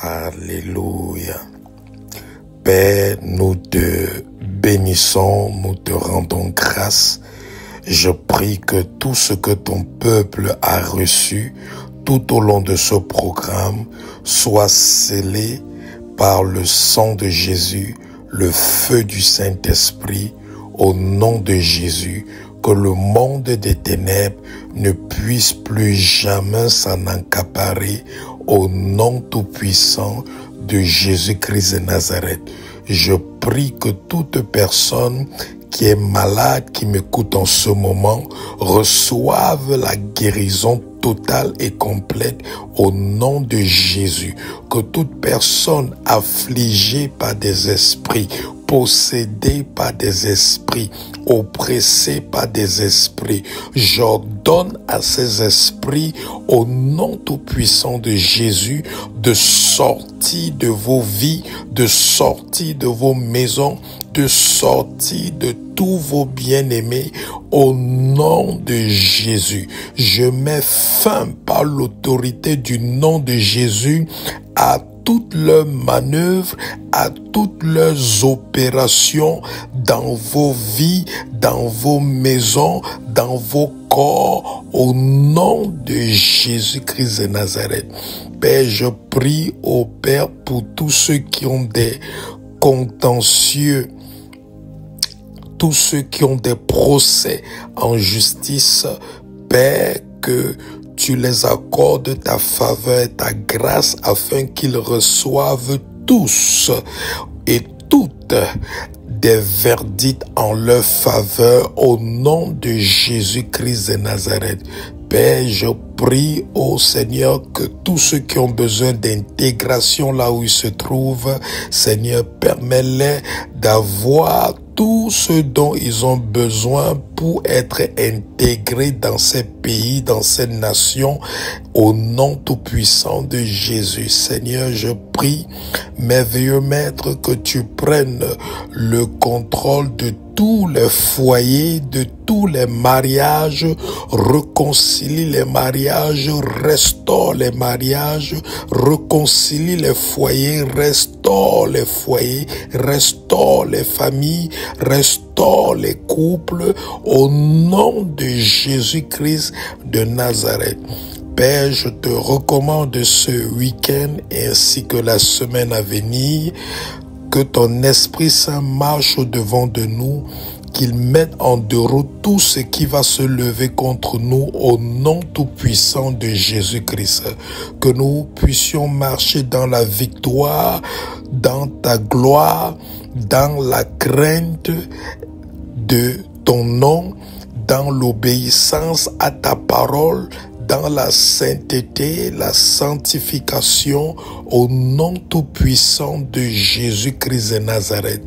Alléluia. Père, nous te bénissons, nous te rendons grâce. Je prie que tout ce que ton peuple a reçu tout au long de ce programme soit scellé par le sang de Jésus, le feu du Saint-Esprit, au nom de Jésus, que le monde des ténèbres ne puisse plus jamais s'en accaparer, au nom tout-puissant de Jésus-Christ de Nazareth. Je prie que toute personne qui est malade, qui m'écoute en ce moment, reçoive la guérison totale et complète au nom de Jésus. Que toute personne affligée par des esprits, possédée par des esprits, oppressée par des esprits, j'ordonne à ces esprits, au nom tout-puissant de Jésus, de sortir de vos vies, de sortir de vos maisons, de sortir de tous vos bien-aimés, au nom de Jésus. Je mets fin par l'autorité du nom de Jésus à toutes leurs manœuvres, à toutes leurs opérations dans vos vies, dans vos maisons, dans vos corps, au nom de Jésus-Christ de Nazareth. Père, je prie au Père pour tous ceux qui ont des contentieux, tous ceux qui ont des procès en justice, Père, que tu les accordes ta faveur et ta grâce afin qu'ils reçoivent tous et toutes des verdicts en leur faveur au nom de Jésus-Christ de Nazareth. Père, je prie au Seigneur que tous ceux qui ont besoin d'intégration là où ils se trouvent, Seigneur, permets-les d'avoir tout ce dont ils ont besoin pour être intégrés dans ces pays, dans ces nations, au nom tout-puissant de Jésus. Seigneur, je prie, merveilleux Maître, que tu prennes le contrôle de tous les foyers, de tous les mariages, réconcilie les mariages, restaure les mariages, réconcilie les foyers, restaure les foyers, restaure les familles, restaure les couples, au nom de Jésus-Christ de Nazareth. Père, je te recommande ce week-end ainsi que la semaine à venir, que ton Esprit Saint marche au-devant de nous, qu'il mette en déroute tout ce qui va se lever contre nous au nom tout-puissant de Jésus-Christ. Que nous puissions marcher dans la victoire, dans ta gloire, dans la crainte de ton nom, dans l'obéissance à ta parole, dans la sainteté, la sanctification, au nom tout-puissant de Jésus-Christ de Nazareth.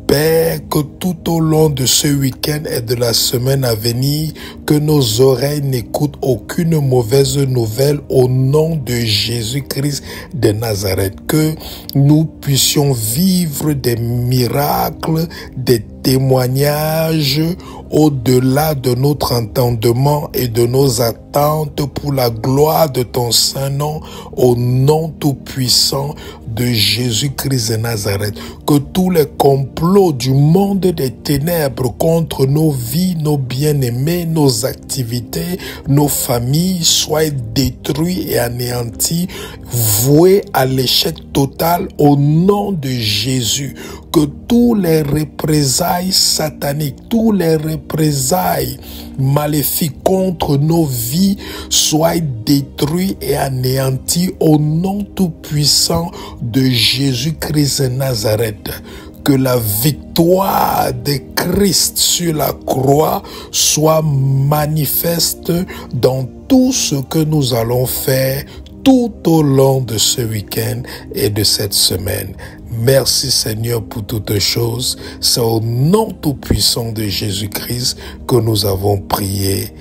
Père, que tout au long de ce week-end et de la semaine à venir, que nos oreilles n'écoutent aucune mauvaise nouvelle au nom de Jésus-Christ de Nazareth. Que nous puissions vivre des miracles, des témoignages au-delà de notre entendement et de nos attentes pour la gloire de ton Saint-Nom, au nom tout-puissant de Jésus-Christ de Nazareth. Que tous les complots du monde des ténèbres contre nos vies, nos bien-aimés, nos activités, nos familles soient détruits et anéantis, voués à l'échec total au nom de Jésus. Que tous les représailles sataniques, tous les représailles maléfiques contre nos vies soient détruits et anéantis au nom tout-puissant de Jésus-Christ de Nazareth. Que la victoire de Christ sur la croix soit manifeste dans tout ce que nous allons faire tout au long de ce week-end et de cette semaine. Merci Seigneur pour toutes choses. C'est au nom tout-puissant de Jésus-Christ que nous avons prié.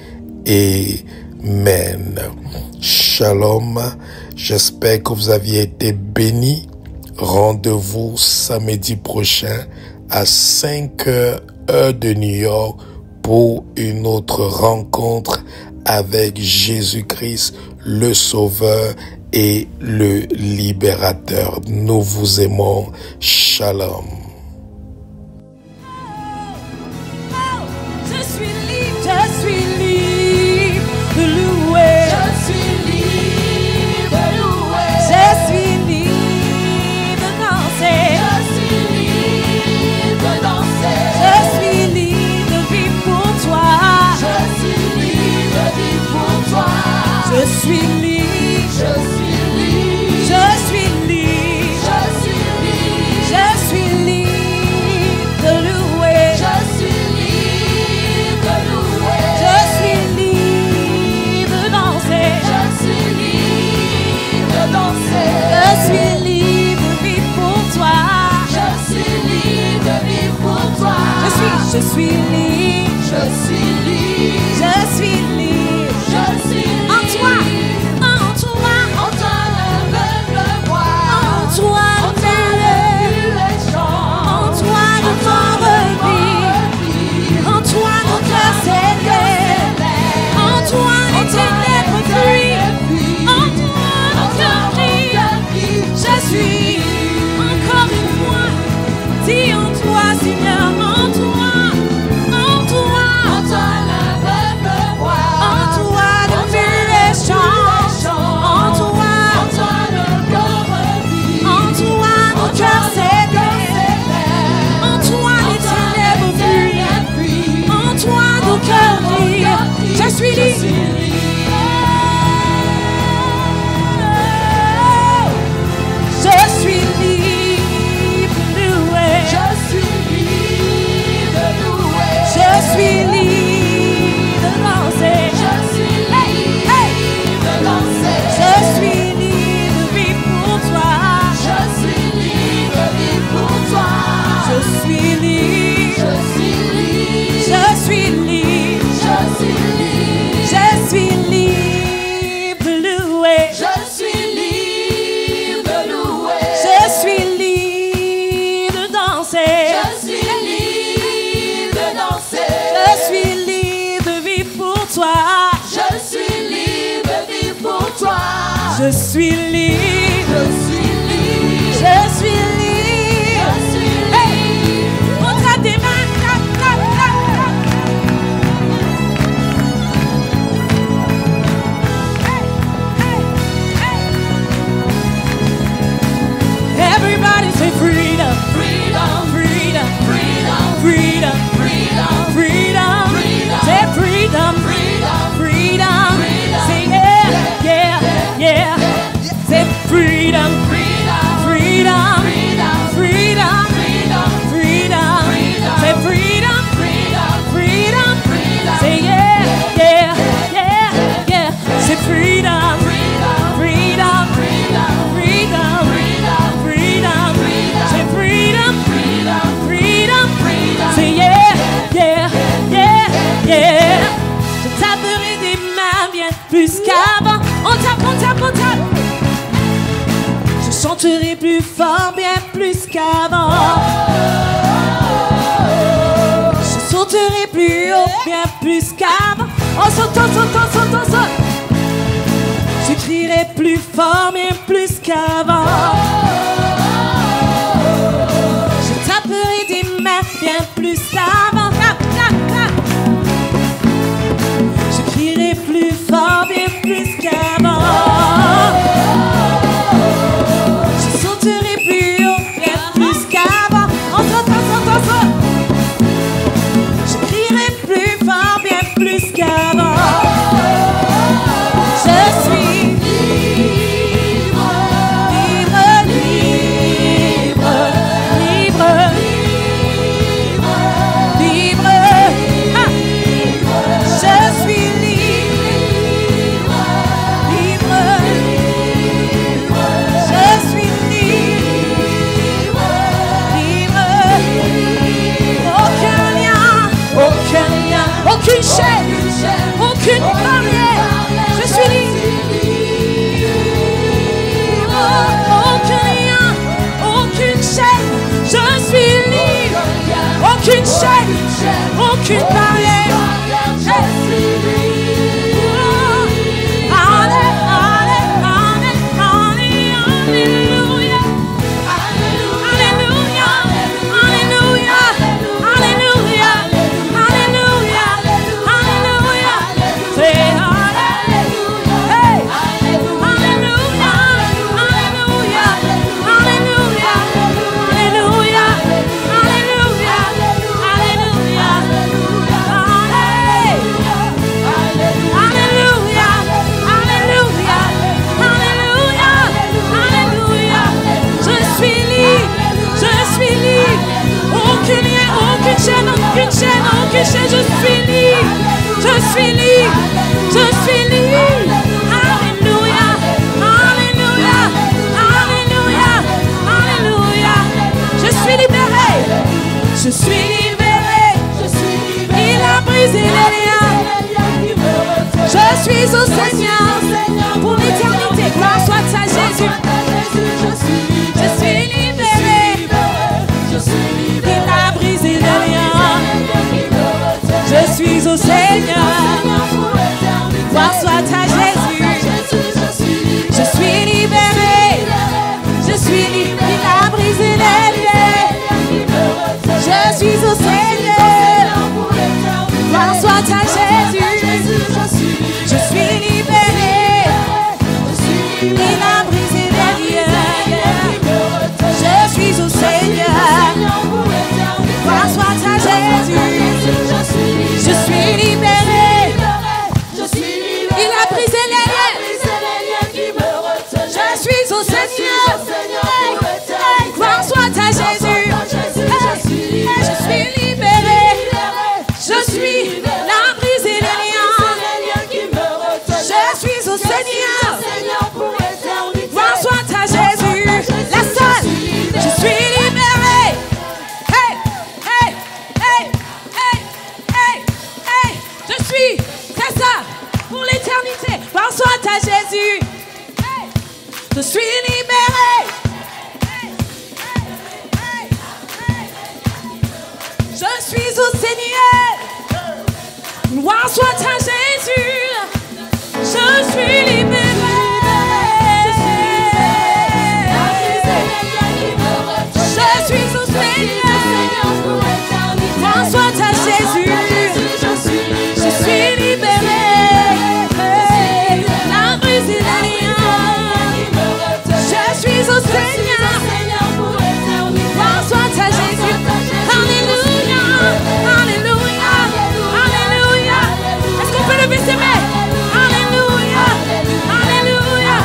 Amen. Shalom. J'espère que vous aviez été bénis. Rendez-vous samedi prochain à 5h heure de New York pour une autre rencontre avec Jésus-Christ, le Sauveur et le Libérateur. Nous vous aimons. Shalom. Je suis libre de louer. Je suis libre de louer. Je suis libre de danser. Je suis libre de danser. Je suis libre. Je suis libre. Je suis libre. Je suis libre. Je suis libre. En toi. En toi. En toi le peuple voit. En toi En toi le puits chante. En toi le corps revit. En toi nos cœurs s'élèvent. En toi les ténèbres fuient. En toi nos cœurs crient. Je suis encore une fois. Dis en toi, Seigneur, en toi. En toi. En toi le peuple voit. En toi le filet chante. En toi. En toi le corps revit. En toi nos cœurs s'élèvent. En toi les ténèbres fuient. En toi nos cœurs crient. Je suis libre. Je suis libre de louer. Je suis libre de louer. Je suis libre de danser. Je suis libre de danser. Je suis libre de vivre pour toi. Je suis libre de vivre pour toi. Je suis libre. Je suis libre. Je suis libre. Je suis libre. Je suis libre de louer. Je suis libre de louer. Je suis libre de danser. Je suis libre de danser. Je suis libre de vivre pour toi. Je suis libre de vivre pour toi. Je suis libre. Je suis libre. Je suis libre. Je suis Hey! libre. On tape des mains. Tap, tap, tap, tap. Hey, hey, hey. Everybody say freedom. Freedom. Freedom. Freedom. Freedom. Freedom. Freedom. Freedom. Say freedom. Freedom. Freedom. Freedom. Say yeah, yeah, yeah. Say freedom. Freedom. Freedom. Freedom. Freedom. Freedom. Freedom. Freedom. Say freedom. Freedom. Freedom. Freedom. Say yeah, yeah, yeah, yeah. Say freedom. Freedom. Freedom. Freedom. Freedom. Freedom. Freedom. Say freedom. Freedom. Freedom. Freedom. Say yeah, yeah, yeah, yeah. Je taperai des mains bien plus qu'avant. On tape, on tape, on tape. Je chanterai plus fort, bien plus qu'avant. Je sauterai plus haut, bien plus qu'avant. On saute, on saute, on saute, on saute. Je crierai plus fort, bien plus qu'avant. Je taperai des mains, bien plus qu'avant. Clap, clap, clap. Je crierai plus fort, bien plus qu'avant. Je sauterai plus haut, bien plus qu'avant. On saute, on saute, on saute. Je crierai plus fort, bien plus qu'avant. Je suis libre, libre, libre, libre, libre, libre. Ah. Je suis libre, libre, je suis libre, libre. Aucun lien, aucune chaîne, aucune barrière. Je suis libre. Aucun lien, aucune chaîne. Je suis libre. Aucune chaîne, aucune barrière. Alléluia. Alléluia. Alléluia. Alléluia. Alléluia. Alléluia. Say hallelujah. Hey. Alléluia. Alléluia. Alléluia. Alléluia. Alléluia. Alléluia. brisé les liens. Je suis au Seigneur pour l'éternité. Gloire soit à Jésus. Je suis libéré. Il a brisé les liens. Je suis au Seigneur. Gloire soit à Jésus. Je suis libéré. Je suis libre. Il a brisé les liens. Je suis au Seigneur. Gloire soit à Jésus. Je suis libéré. Il a brisé les liens. Je suis au Seigneur. Gloire soit à Jésus. Je suis libéré. Il a brisé les liens. Je suis au Seigneur. Gloire soit à Jésus. Je suis libéré. Je suis la brisé les liens. Je suis au Seigneur. Gloire soit à Jésus. La seule. Je suis libéré. Hey, hey, hey, hey, hey, hey. Je suis, c'est ça, pour l'éternité. Gloire soit à Jésus. Hey. Je suis libéré. Hey, hey, hey, hey. Je suis au Seigneur. Gloire soit à Jésus. Je suis libéré. Je suis au Seigneur. Gloire soit à Jésus. Je suis libéré. La brise et la liens. Je suis au Seigneur. Gloire soit à Jésus. Alléluia. Alléluia. Alléluia. Est-ce qu'on peut lever ses mains? Alléluia. Alléluia.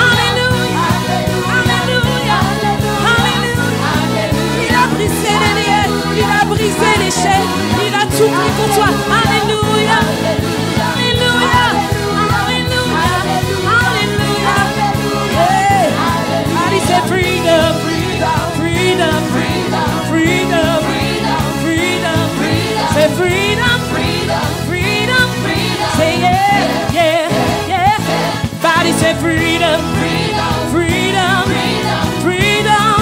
Alléluia. Alléluia. Alléluia. Il a brisé les liens. Il a brisé les chaînes. Il a tout pris pour toi. Alléluia. Alléluia. Alléluia. Alléluia. Hey. Allez, c'est freedom. Freedom. Freedom. Freedom. Freedom. C'est freedom. Freedom. Say yeah. Yeah. Yeah. Body say freedom. Freedom. Freedom.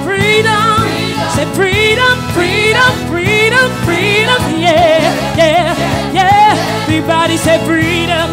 Freedom. Say freedom. Freedom. Yeah. Yeah. Yeah. Everybody say freedom.